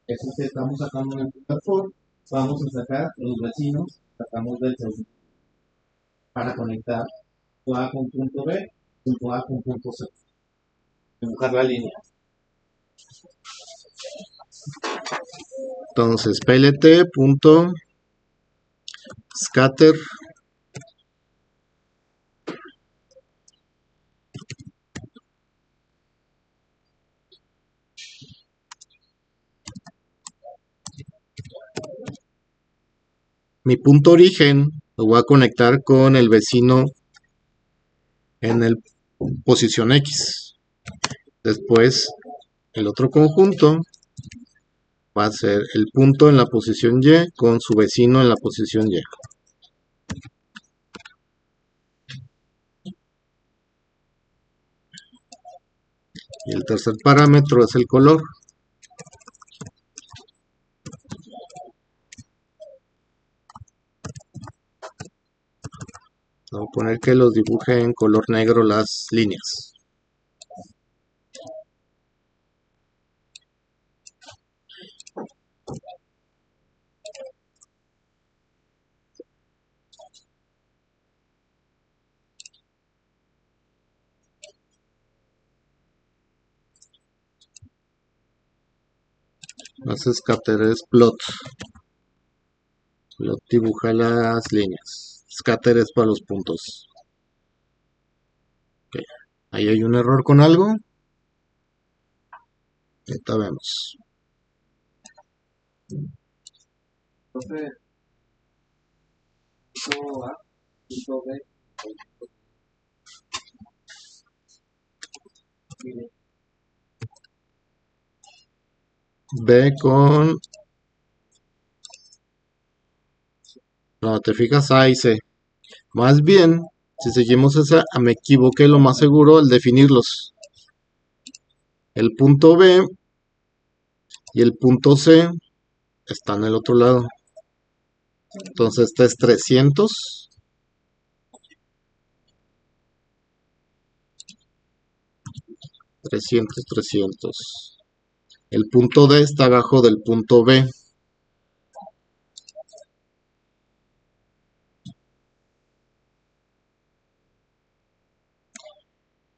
es el que estamos sacando en el punto for. Vamos a sacar los vecinos, sacamos del segundo para conectar punto A con punto B, punto A con punto C. Dibujar la línea. Entonces, plt.scatter mi punto origen lo voy a conectar con el vecino en el posición X. Después, el otro conjunto va a ser el punto en la posición Y con su vecino en la posición Y. Y el tercer parámetro es el color. Voy a poner que los dibuje en color negro las líneas. Entonces scatter es plot. Plot dibuja las líneas. Scatter es para los puntos. Okay. Ahí hay un error con algo. Ahorita vemos. Entonces, punto A, punto B, mire, B con... No, te fijas A y C. Más bien, si seguimos esa, me equivoqué lo más seguro al definirlos. El punto B y el punto C están en el otro lado. Entonces este es 300. 300, 300. El punto D está abajo del punto B.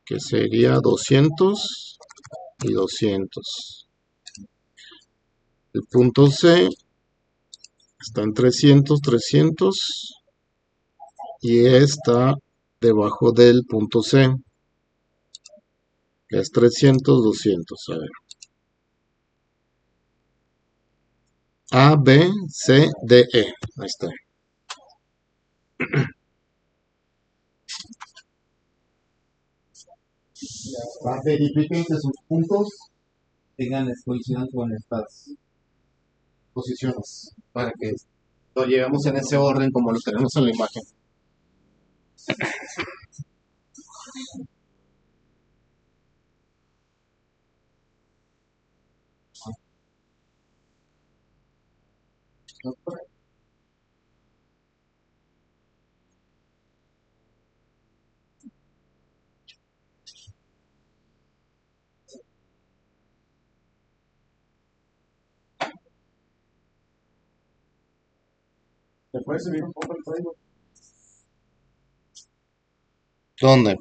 Que sería 200 y 200. El punto C está en 300, 300 y está debajo del punto C, que es 300, 200. A ver. A, B, C, D, E. Ahí está. Verifiquen que sus puntos coincidan con estas posiciones para que lo llevemos en ese orden como lo tenemos en la imagen. ¿te puede subir un poco el código? ¿Dónde?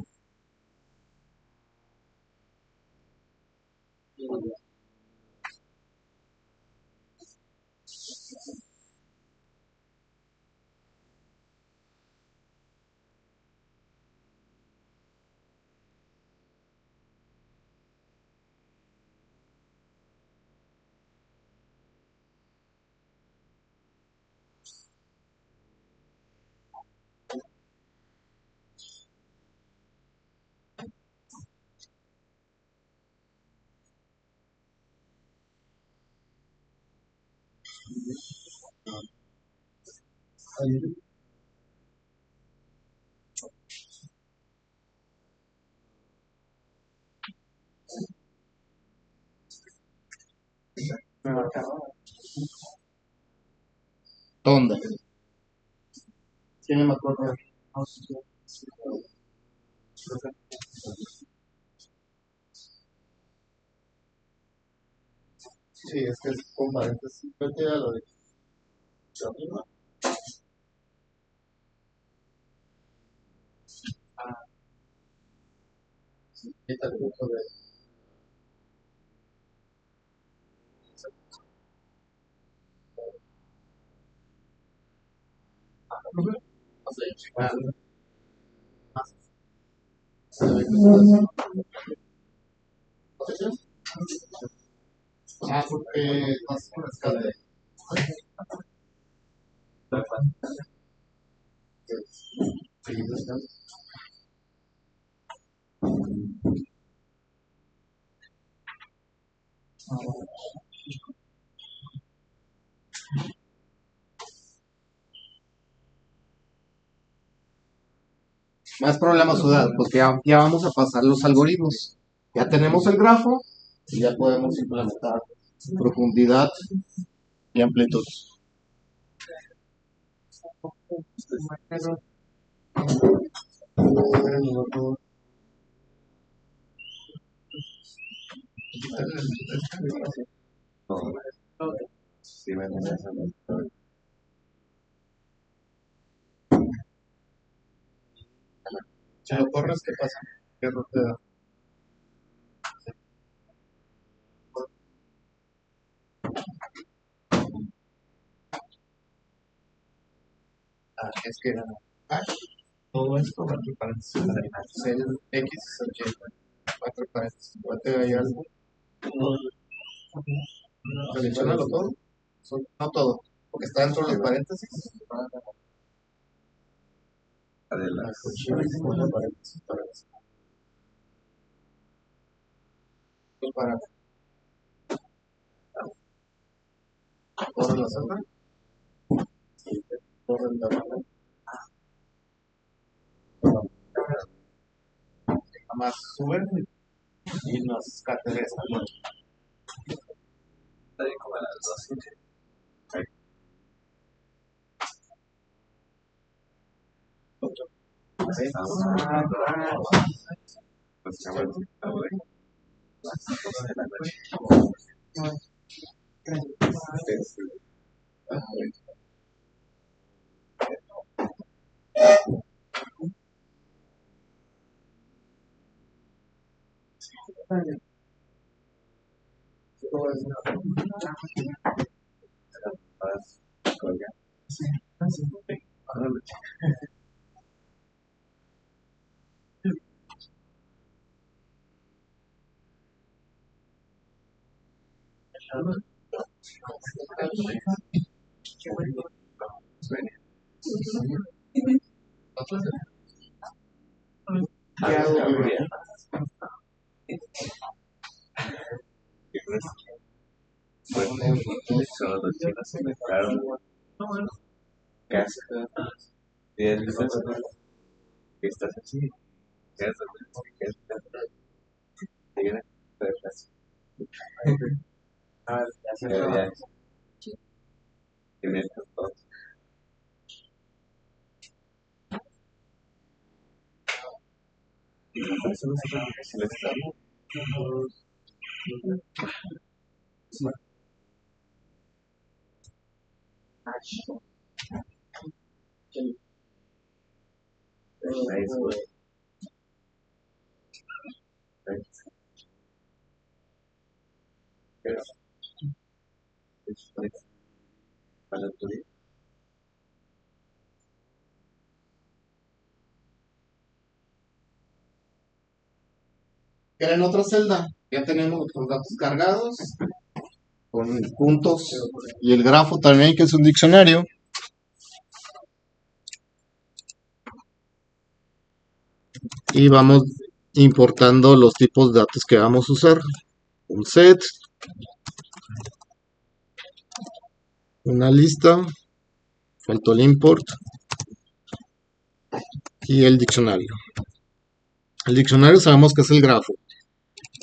¿Dónde? Sí, no me acuerdo. Sí, es que es con paréntesis. Vete a lo de arriba. Quita el punto de. Ah, porque estás con la escala de. Sí, más problemas ciudad, porque ya vamos a pasar los algoritmos. Ya tenemos el grafo y ya podemos implementar profundidad y amplitud. Si lo corres, ¿qué pasa? ¿Qué error te da? Ah, es que todo esto va entre paréntesis. El X es 80. Va entre paréntesis. ¿Cuánto hay algo? Seleccionalo todo. No todo. Porque está dentro de los paréntesis. Adelante. Para corre la sombra, corre el tabaco. Jamás suben y nos categorizan. Está bien como a las 12. Estás así, en otra celda. Ya tenemos los datos cargados con puntos y el grafo también, que es un diccionario. Y vamos importando los tipos de datos que vamos a usar. Un set, una lista, faltó el import y el diccionario. El diccionario sabemos que es el grafo.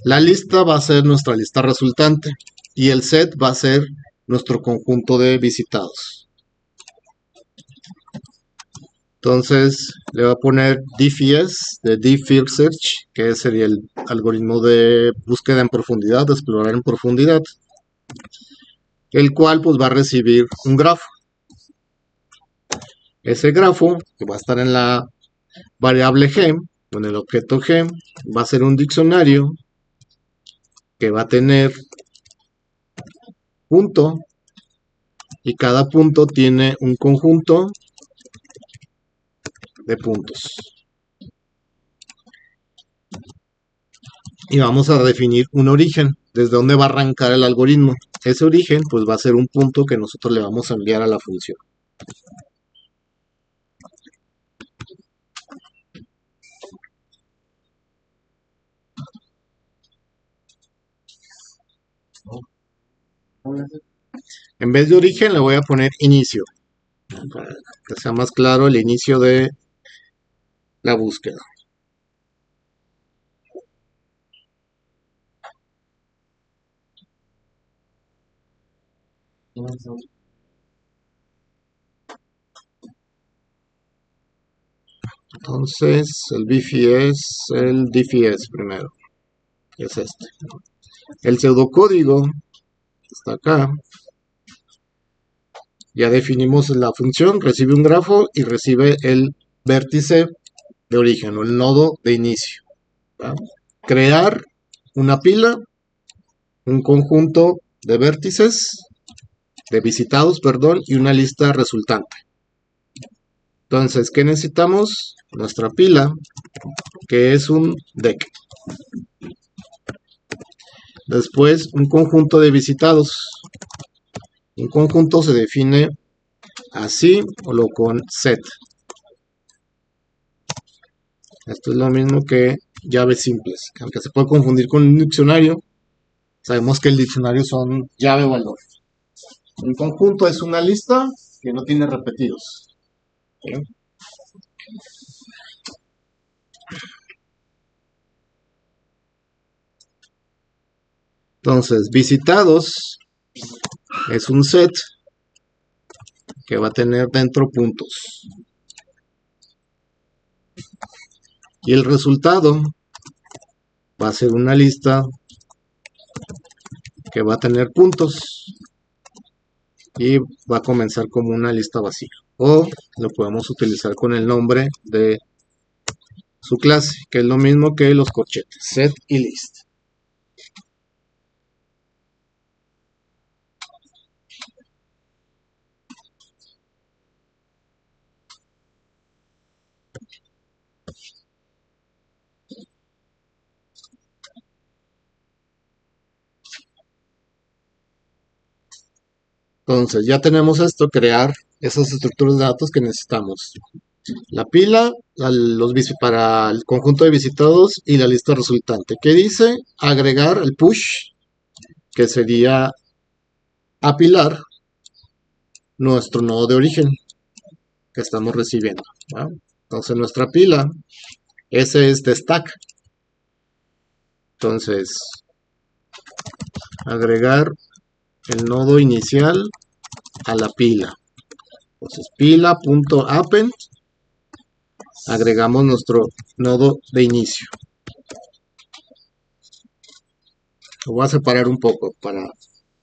La lista va a ser nuestra lista resultante y el set va a ser nuestro conjunto de visitados. Entonces le voy a poner DFS de Deep Field Search, que sería el algoritmo de búsqueda en profundidad, de explorar en profundidad, el cual pues va a recibir un grafo. Ese grafo, que va a estar en la variable g, o en el objeto g, va a ser un diccionario que va a tener punto, y cada punto tiene un conjunto de puntos. Y vamos a definir un origen, desde dónde va a arrancar el algoritmo. Ese origen pues va a ser un punto que nosotros le vamos a enviar a la función. En vez de origen le voy a poner inicio, para que sea más claro el inicio de la búsqueda. Entonces el BIFI es el DFS primero, que es este. El pseudocódigo está acá. Ya definimos la función, recibe un grafo y recibe el vértice de origen o el nodo de inicio. ¿Va? Crear una pila, un conjunto de vértices, de visitados, perdón, y una lista resultante. Entonces, ¿qué necesitamos? Nuestra pila, que es un deck. Después, un conjunto de visitados. Un conjunto se define así o lo con set. Esto es lo mismo que llaves simples, que aunque se puede confundir con un diccionario, sabemos que el diccionario son llave o valor. Un conjunto es una lista que no tiene repetidos. ¿Sí? Entonces, visitados es un set que va a tener dentro puntos. Y el resultado va a ser una lista que va a tener puntos y va a comenzar como una lista vacía. O lo podemos utilizar con el nombre de su clase, que es lo mismo que los corchetes, set y list. Entonces ya tenemos esto, crear esas estructuras de datos que necesitamos. La pila para el conjunto de visitados y la lista resultante. ¿Qué dice? Agregar el push, que sería apilar nuestro nodo de origen que estamos recibiendo. ¿Va? Entonces nuestra pila, ese es de stack. Entonces, agregar el nodo inicial a la pila. Entonces, pila.append, agregamos nuestro nodo de inicio. Lo voy a separar un poco para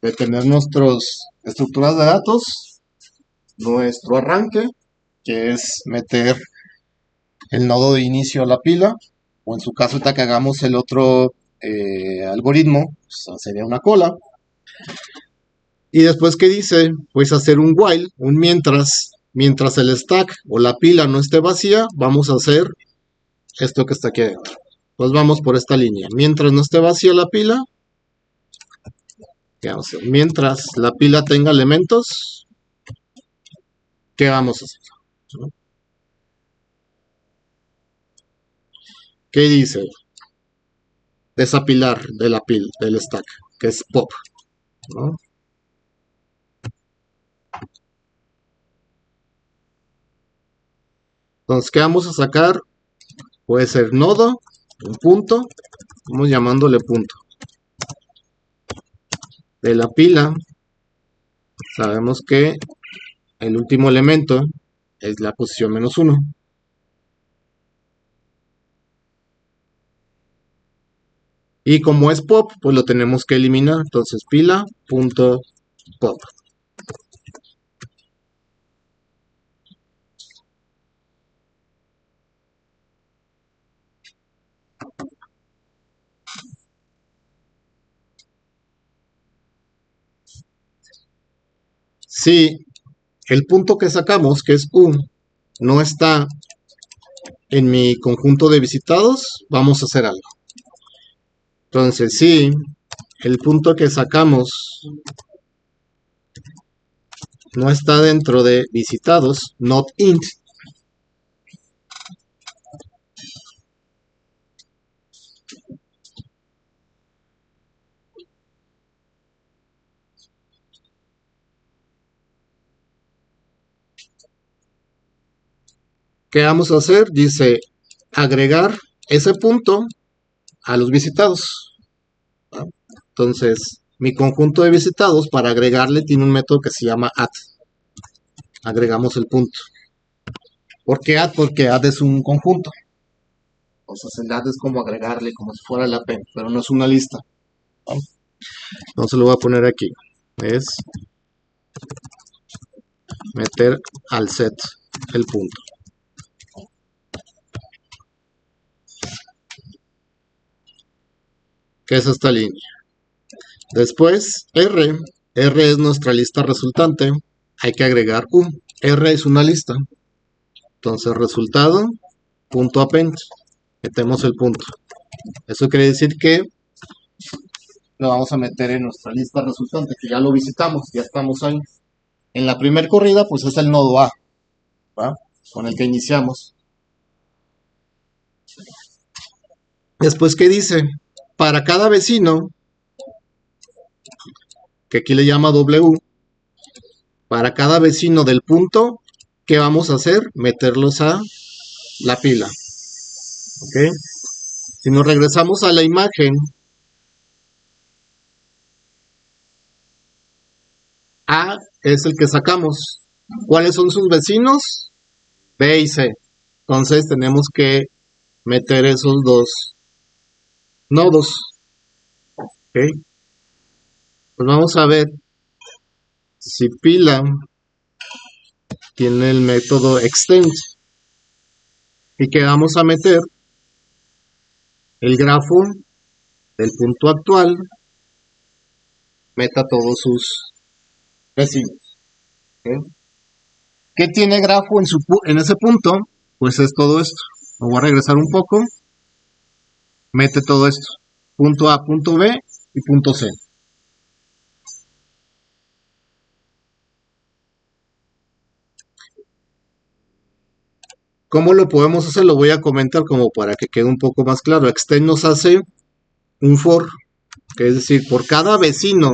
detener nuestras estructuras de datos, nuestro arranque, que es meter el nodo de inicio a la pila, o en su caso ahorita que hagamos el otro algoritmo, pues sería una cola. Y después, ¿qué dice? Pues hacer un while, un mientras el stack o la pila no esté vacía, vamos a hacer esto que está aquí adentro. Pues vamos por esta línea. Mientras no esté vacía la pila, ¿qué vamos a hacer? Mientras la pila tenga elementos, ¿qué vamos a hacer? ¿No? ¿Qué dice? Desapilar de la pila, del stack, que es pop. ¿No? Entonces, ¿qué vamos a sacar? Puede ser nodo, un punto, vamos llamándole punto. De la pila, sabemos que el último elemento es la posición -1. Y como es pop, pues lo tenemos que eliminar. Entonces, pila.pop. Si el punto que sacamos, que es U, no está en mi conjunto de visitados, vamos a hacer algo. Entonces, si el punto que sacamos no está dentro de visitados, not int, ¿qué vamos a hacer? Dice agregar ese punto a los visitados. Entonces, mi conjunto de visitados, para agregarle, tiene un método que se llama add. Agregamos el punto. ¿Por qué add? Porque add es un conjunto. Entonces, el add es como agregarle, como si fuera la pen, pero no es una lista. Entonces, lo voy a poner aquí. Es meter al set el punto. Que es esta línea. Después, R es nuestra lista resultante. Hay que agregar U. R es una lista. Entonces, resultado, punto append. Metemos el punto. Eso quiere decir que lo vamos a meter en nuestra lista resultante, que ya lo visitamos, ya estamos ahí. En la primera corrida, pues es el nodo A, ¿va? Con el que iniciamos. Después, ¿qué dice? Para cada vecino, que aquí le llama W, para cada vecino del punto, ¿qué vamos a hacer? Meterlos a la pila. ¿Ok? Si nos regresamos a la imagen, A es el que sacamos. ¿Cuáles son sus vecinos? B y C. Entonces tenemos que meter esos dos nodos. ¿Ok? Pues vamos a ver si pila tiene el método extend y que vamos a meter el grafo del punto actual, meta todos sus vecinos. ¿Ok? ¿Qué tiene grafo en ese punto? Pues es todo esto. Me voy a regresar un poco. Mete todo esto. Punto A, punto B y punto C. ¿Cómo lo podemos hacer? Lo voy a comentar como para que quede un poco más claro. Extend nos hace un for, que es decir, por cada vecino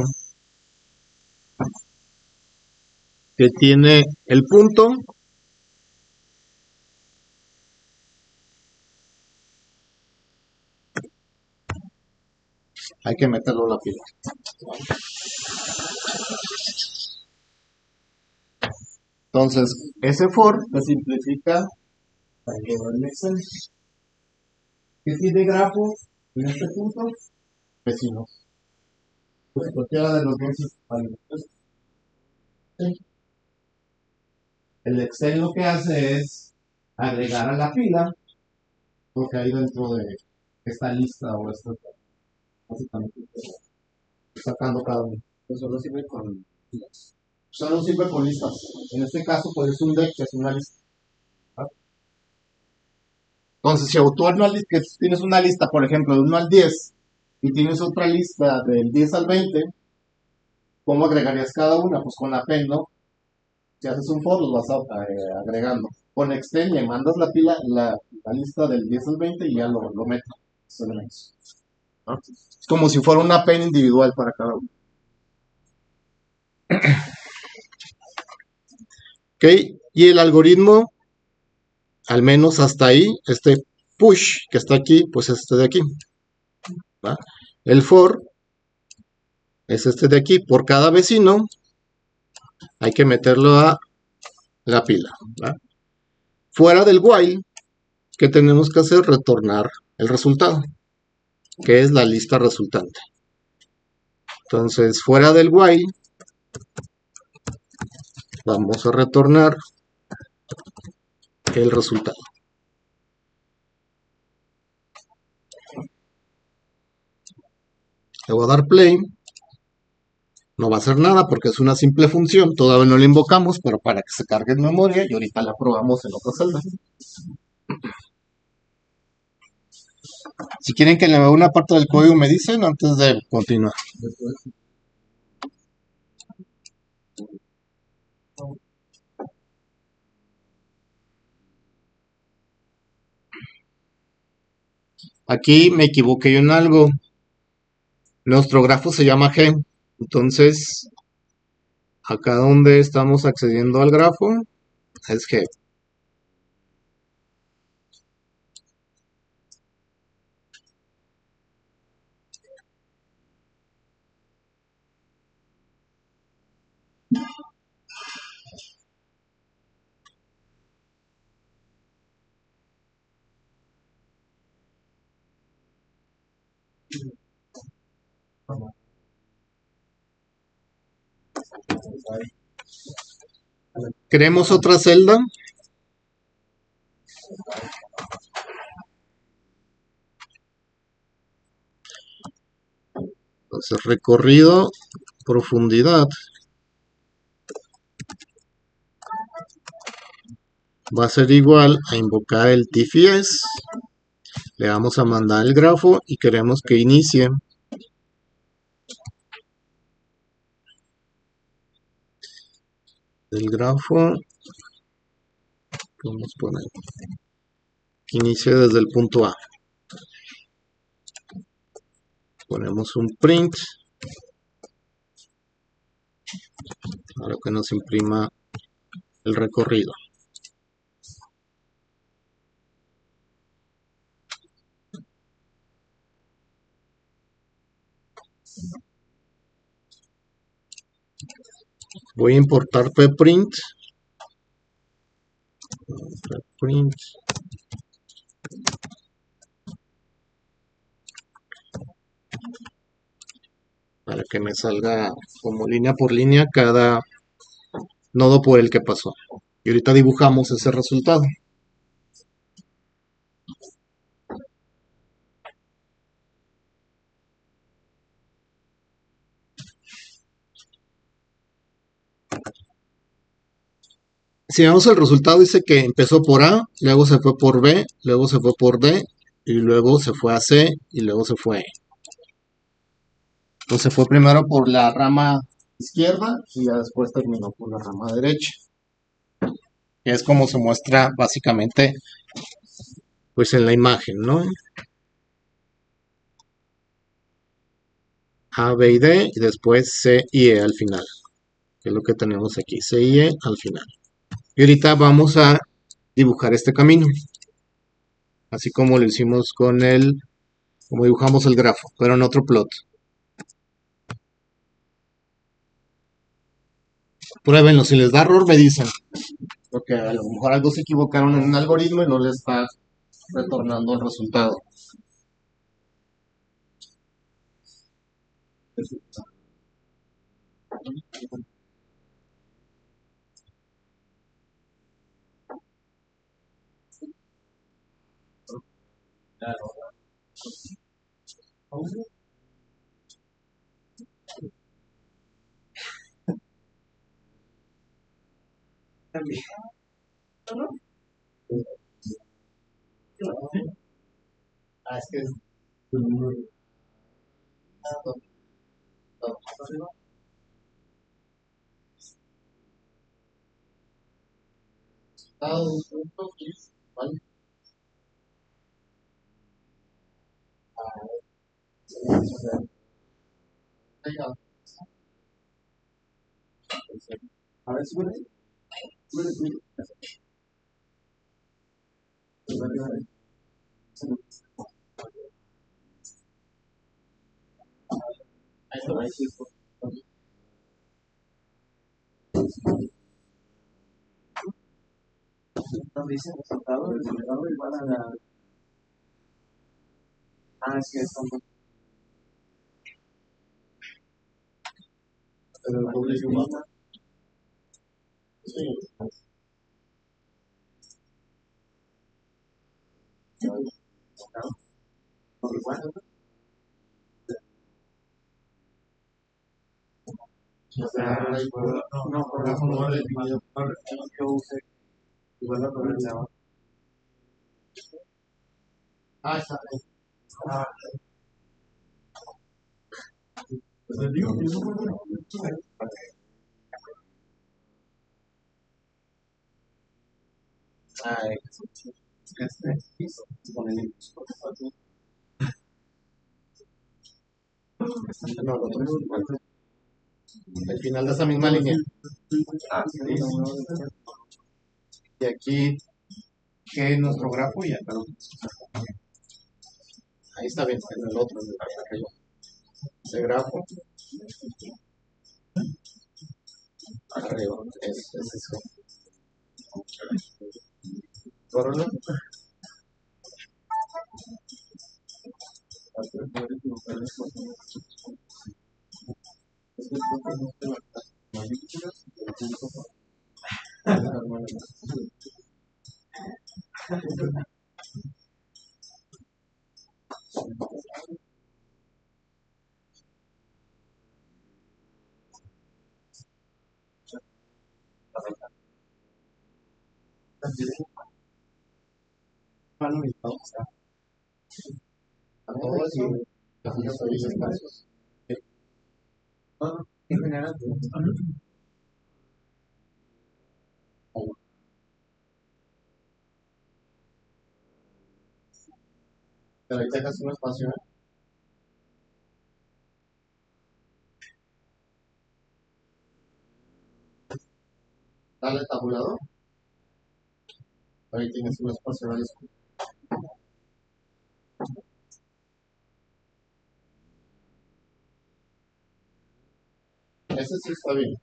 que tiene el punto, hay que meterlo en la pila. Entonces, ese for se simplifica para llevar el Excel. ¿Qué tiene grafo en este punto? Vecinos. Pues cualquiera de los dos. El Excel lo que hace es agregar a la pila lo que hay dentro de esta lista o esta, básicamente sacando cada uno. Pues solo sirve con listas. Solo sirve con listas. En este caso, pues es un deck que es una lista. ¿Ah? Entonces, si tú que tienes una lista, por ejemplo, de 1 al 10 y tienes otra lista del 10 al 20, ¿cómo agregarías cada una? Pues con append, ¿no? Si haces un for, los vas agregando. Con extend le mandas la lista del 10 al 20 y ya lo metes. ¿No? Es como si fuera una append individual para cada uno. ¿Ok? Y el algoritmo al menos hasta ahí, este push que está aquí, pues es este de aquí, ¿va? El for es este de aquí. Por cada vecino hay que meterlo a la pila, ¿va? Fuera del while, ¿qué tenemos que hacer? Retornar el resultado, que es la lista resultante. Entonces, fuera del while, vamos a retornar el resultado. Le voy a dar play. No va a hacer nada porque es una simple función. Todavía no la invocamos, pero para que se cargue en memoria y ahorita la probamos en otra celda. Si quieren que le vea una parte del código, me dicen antes de continuar. Aquí me equivoqué yo en algo. Nuestro grafo se llama G. Entonces, acá donde estamos accediendo al grafo es G. Creemos otra celda. Entonces, recorrido, profundidad. Va a ser igual a invocar el TFS. Le vamos a mandar el grafo y queremos que inicie. El grafo, vamos a poner que inicie desde el punto A. Ponemos un print para que nos imprima el recorrido. Voy a importar pprint. Para que me salga como línea por línea cada nodo por el que pasó. Y ahorita dibujamos ese resultado. Si vemos el resultado, dice que empezó por A, luego se fue por B, luego se fue por D, y luego se fue a C, y luego se fue a E. Entonces fue primero por la rama izquierda, y ya después terminó por la rama derecha. Y es como se muestra básicamente, pues en la imagen, ¿no? A, B y D, y después C y E al final, que es lo que tenemos aquí, C y E al final. Y ahorita vamos a dibujar este camino, así como lo hicimos con como dibujamos el grafo, pero en otro plot. Pruébenlo, si les da error me dicen, porque a lo mejor algo se equivocaron en un algoritmo y no les está retornando el resultado. Ah, es que es... ¿vale? A ver, súbele. Donde dice resultado, el resultado igual a la. Ah, sí, es como. Pero el doble es igual. Sí. O sea, no, por la forma de dividido por yo use igual la probabilidad. Ah, está bien. Ah, pues les digo que yo no puedo. Ay, no, lo otro es igual. El final de esa misma línea. Y aquí, que es nuestro grafo y acá lo. Ahí está bien, en el otro, en el de arriba. Ese grafo. Arriba, es eso. Córrelo. A todo eso, las seis espacios. En general, pero ahí dejas un espacio. Dale el tabulador. Ahí tienes un espacio. Ese sí está bien.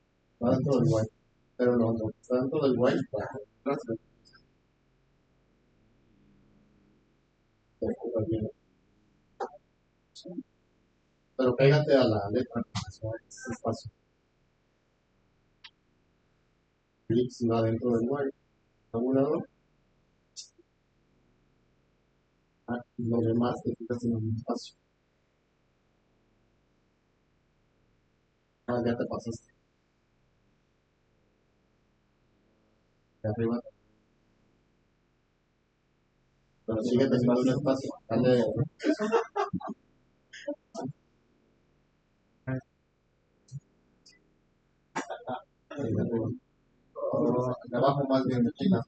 Va dentro del white. Pero lo otro está dentro del white. Pero pégate a la letra. Ese espacio. Clic va dentro del white. Tabulador. Y lo demás te quitas en un espacio. Ah, ya te pasaste. De arriba. Pero sigue teniendo un espacio. Dale. De arriba. De abajo más bien de China.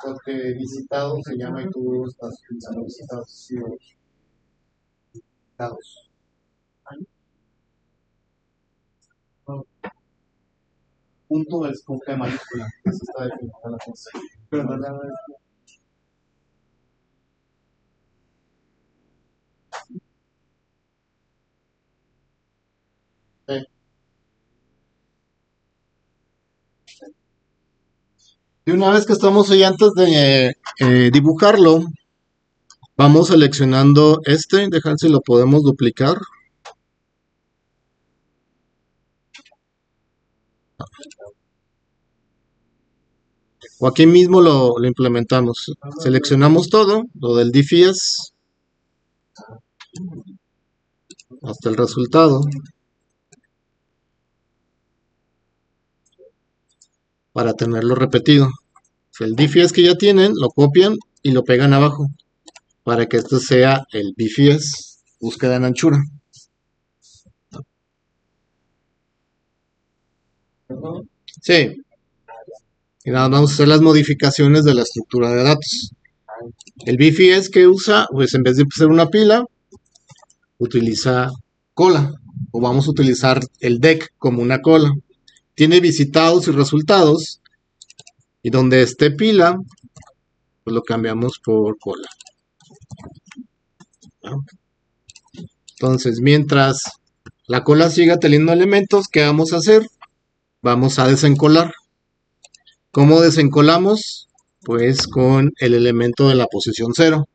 Porque visitado se llama y tú estás utilizando visitados. Sí, visitados. Punto es con G mayúscula. Eso está definido en la cosa. Pero no la Y una vez que estamos ahí, antes de dibujarlo, vamos seleccionando este, dejar si lo podemos duplicar. O aquí mismo lo implementamos. Seleccionamos todo, lo del DFS, hasta el resultado, para tenerlo repetido. El DFS que ya tienen, lo copian y lo pegan abajo, para que esto sea el DFS, búsqueda en anchura. Sí. Y nada, vamos a hacer las modificaciones de la estructura de datos. El BFS que usa, pues en vez de ser una pila, utiliza cola o vamos a utilizar el deck como una cola. Tiene visitados y resultados, y donde esté pila, pues lo cambiamos por cola, ¿no? Entonces, mientras la cola siga teniendo elementos, ¿qué vamos a hacer? Vamos a desencolar. ¿Cómo desencolamos? Pues con el elemento de la posición 0,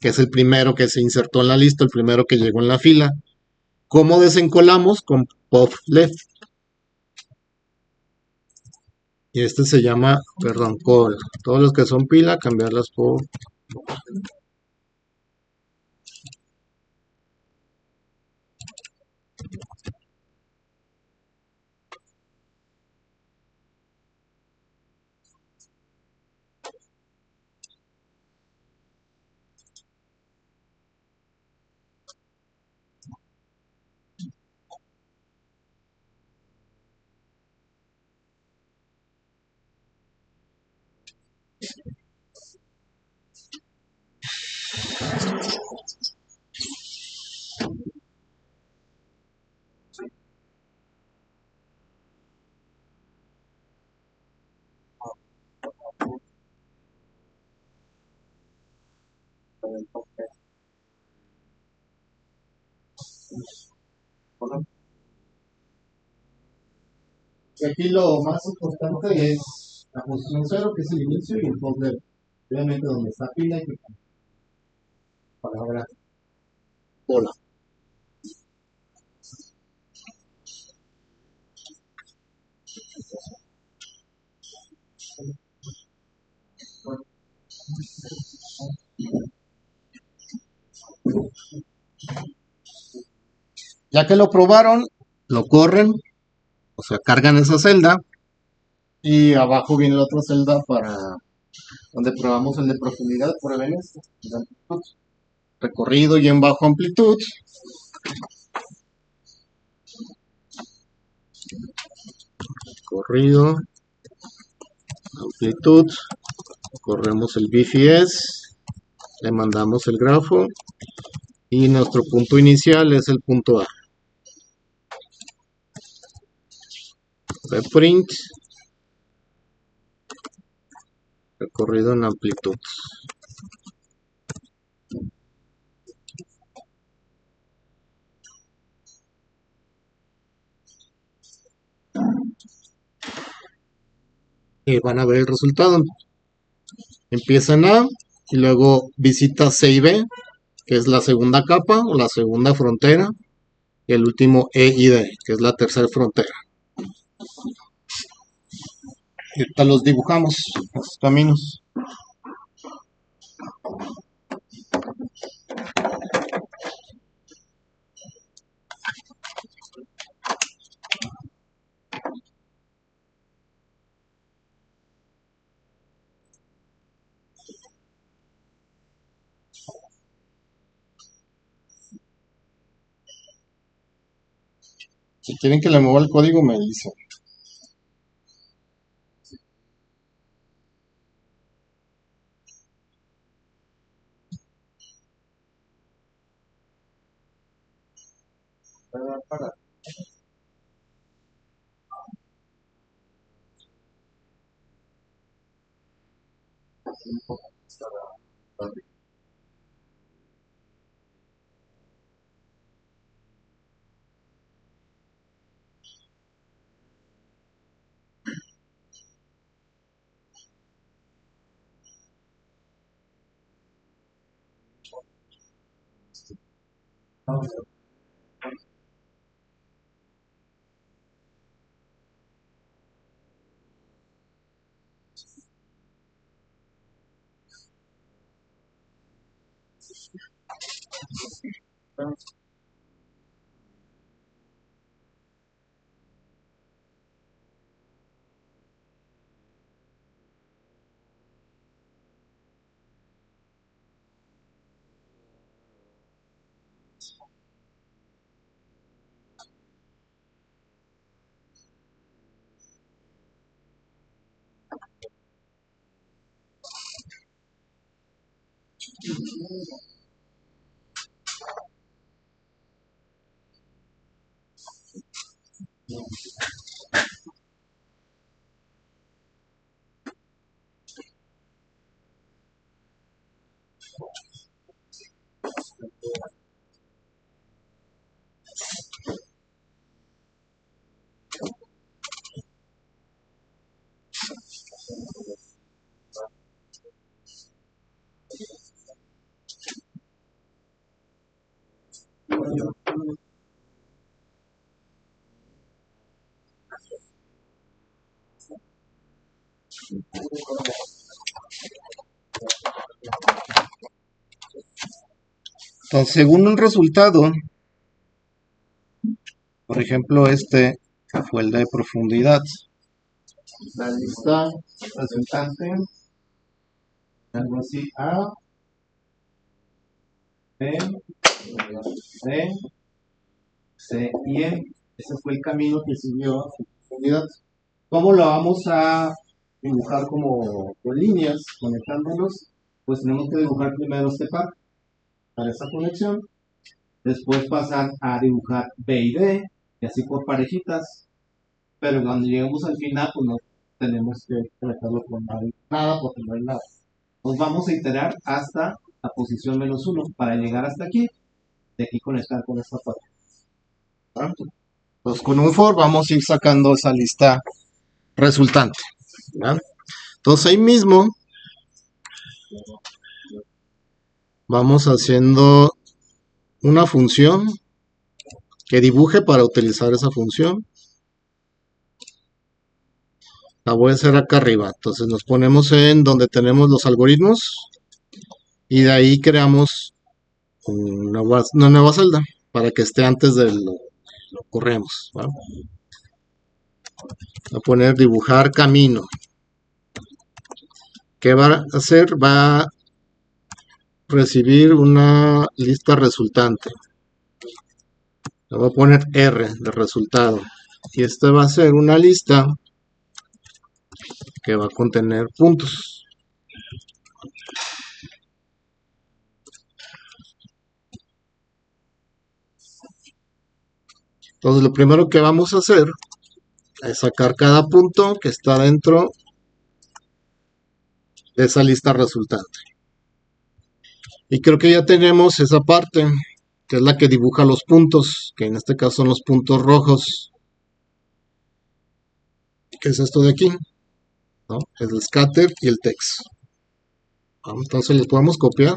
que es el primero que se insertó en la lista, el primero que llegó en la fila. ¿Cómo desencolamos? Con pop left. Y este se llama, perdón, cola. Todos los que son pila, cambiarlas por... Y aquí lo más importante es la posición 0, que es el inicio, y el pop left. Obviamente donde está pila hay que palabra cola. Ya que lo probaron, lo corren, o sea, cargan esa celda, y abajo viene la otra celda para donde probamos el de profundidad. Prueben esto, el de amplitud. Recorrido y en bajo amplitud. Corrido, amplitud. Corremos el BFS, le mandamos el grafo y nuestro punto inicial es el punto A. Reprint, recorrido en amplitud. Y van a ver el resultado. Empieza en A y luego visita C y B, que es la segunda capa o la segunda frontera, y el último E y D, que es la tercera frontera. Y ahorita los dibujamos, los caminos. Si quieren que le mueva el código, me dicen. Entonces, según un resultado, por ejemplo, este fue el de profundidad. La lista resultante, algo así, A, B, D, C y E. Ese fue el camino que siguió a su profundidad. ¿Cómo lo vamos a dibujar como con líneas, conectándolos? Pues tenemos que dibujar primero este par para esa conexión. Después pasar a dibujar B y D, y así por parejitas. Pero cuando lleguemos al final, pues no tenemos que conectarlo con nada, porque no hay nada. Nos vamos a iterar hasta la posición -1 para llegar hasta aquí, de aquí conectar con esta parte. ¿Ah? Pues con un for vamos a ir sacando esa lista resultante. ¿Ah? Entonces ahí mismo vamos haciendo una función que dibuje para utilizar esa función. La voy a hacer acá arriba. Entonces nos ponemos en donde tenemos los algoritmos y de ahí creamos una nueva celda para que esté antes de lo corremos. ¿Va? Voy a poner dibujar camino. ¿Qué va a hacer? Va a recibir una lista resultante. Le voy a poner R de resultado. Y esta va a ser una lista que va a contener puntos. Entonces lo primero que vamos a hacer es sacar cada punto que está dentro de esa lista resultante. Y creo que ya tenemos esa parte, que es la que dibuja los puntos, que en este caso son los puntos rojos. ¿Qué es esto de aquí? ¿No? Es el scatter y el text. Entonces los podemos copiar.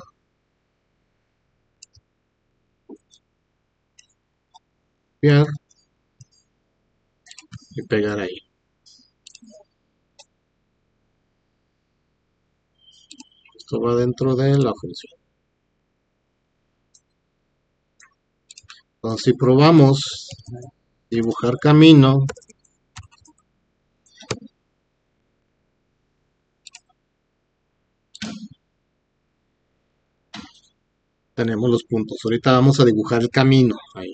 Copiar. Y pegar ahí. Esto va dentro de la función. Entonces si probamos dibujar camino, tenemos los puntos. Ahorita vamos a dibujar el camino ahí.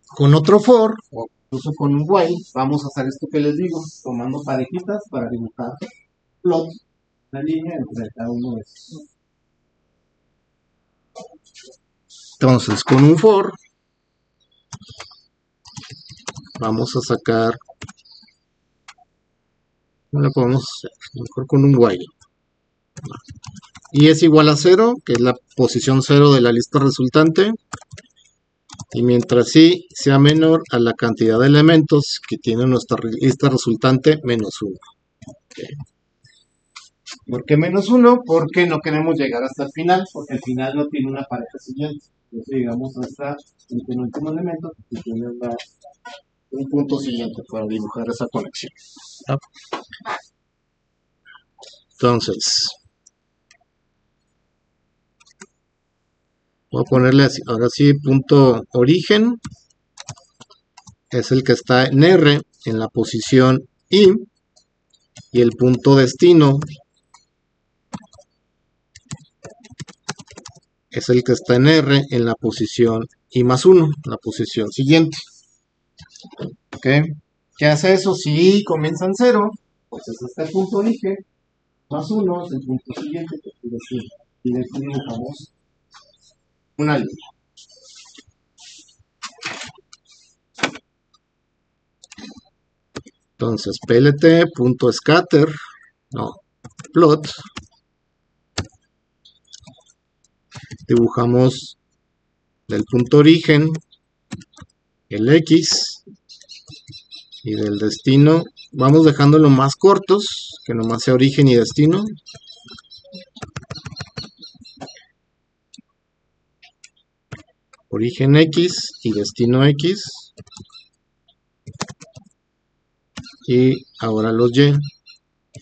Con otro for, o incluso con un while, vamos a hacer esto que les digo, tomando parejitas para dibujar plot, la línea entre cada uno de estos. Entonces, con un for, vamos a sacar, no le podemos hacer, mejor con un while. Y es igual a 0, que es la posición 0 de la lista resultante. Y mientras sí sea menor a la cantidad de elementos que tiene nuestra lista resultante, -1. Okay. ¿Por qué -1? Porque no queremos llegar hasta el final, porque el final no tiene una pareja siguiente. Entonces llegamos hasta el penúltimo elemento que tiene un punto siguiente para dibujar esa conexión. ¿No? Entonces, voy a ponerle así, ahora sí, punto origen es el que está en R en la posición I, y el punto destino es el que está en R en la posición I+1, la posición siguiente. ¿Ok? ¿Qué hace eso? Si I comienza en 0, pues es este punto origen, más 1 es el punto siguiente, y de aquí dibujamos una línea. Entonces, plt.scatter, no, plot, dibujamos del punto origen el X y del destino, vamos dejándolo más cortos, que nomás sea origen y destino. Origen X y destino X. Y ahora los Y.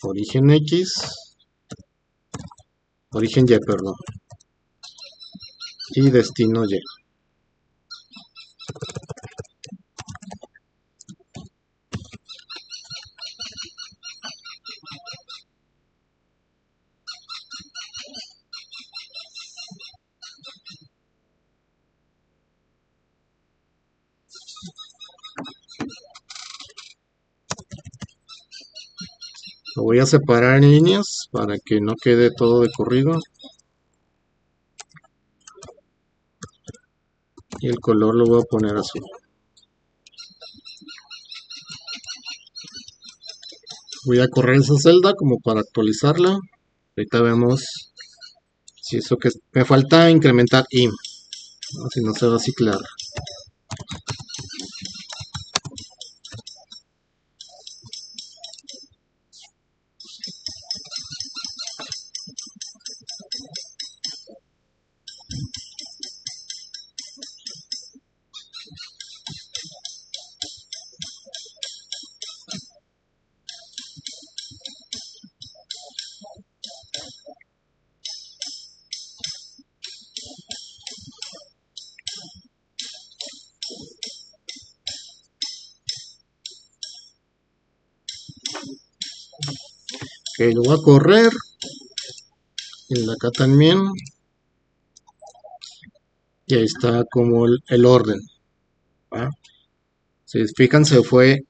Origen X. Origen Y, perdón. Y destino Y. Lo voy a separar en líneas para que no quede todo de corrido. Y el color lo voy a poner azul. Voy a correr esa celda como para actualizarla. Ahorita vemos si eso que me falta incrementar y si no se va a ciclar. Ok, lo voy a correr. Y acá también. Y ahí está como el orden. ¿Va? Si se fijan, se fue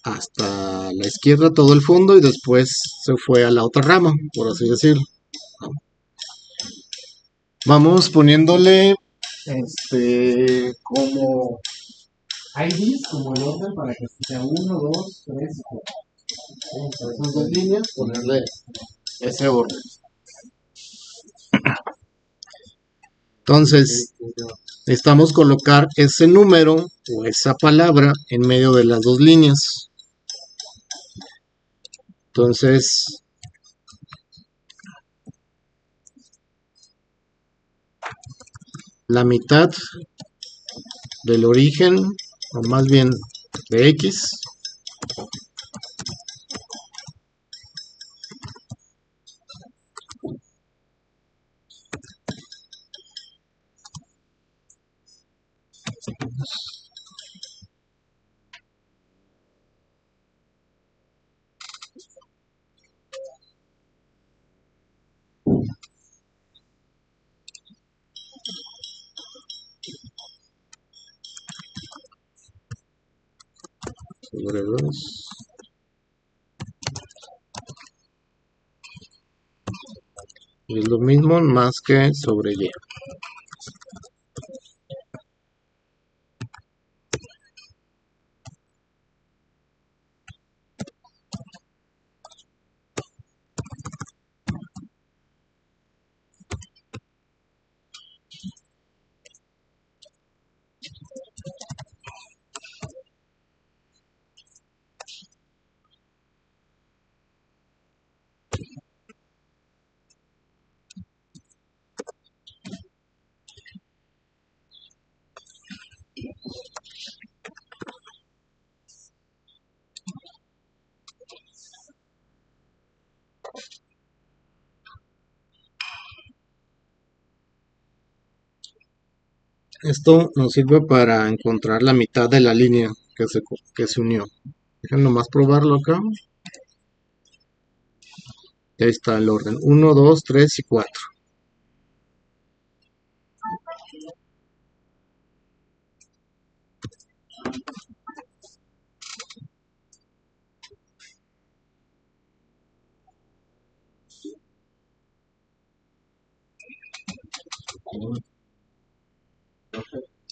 hasta la izquierda todo el fondo y después se fue a la otra rama, por así decirlo. Vamos poniéndole como IDs, como el orden para que sea 1, 2, 3 y 4. Esas dos líneas, ponerle ese orden. Entonces, necesitamos colocar ese número o esa palabra en medio de las dos líneas. Entonces, la mitad del origen, o más bien de X, sobre 2. Y es lo mismo más que sobre Y. Esto nos sirve para encontrar la mitad de la línea que se unió. Déjenme nomás probarlo acá. Y ahí está el orden. 1, 2, 3 y 4.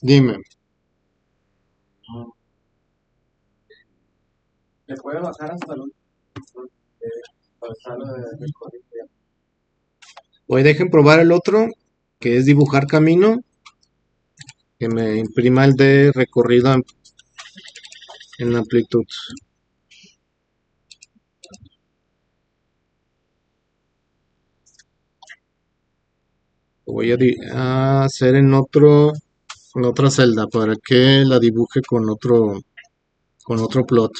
Dime. Le puede bajar hasta el pasarlo de código. Hoy dejen probar el otro, que es dibujar camino, que me imprima el de recorrido en amplitud. Lo voy a hacer en otra celda para que la dibuje con otro plot.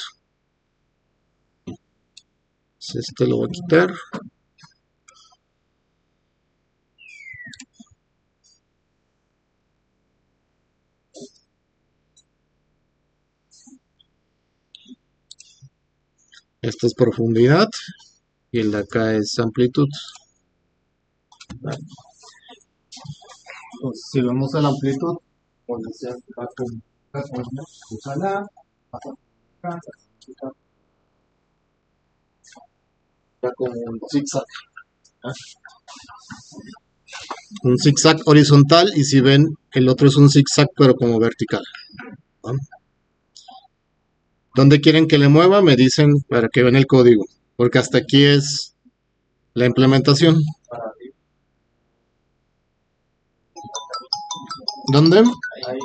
Este lo voy a quitar. Esta es profundidad y el de acá es amplitud. Pues, si vemos la amplitud, pues va con un zigzag. Un zigzag horizontal, y si ven, el otro es un zigzag pero como vertical. ¿No? ¿Dónde quieren que le mueva? Me dicen para que vean el código, porque hasta aquí es la implementación. ¿Dónde? Ahí.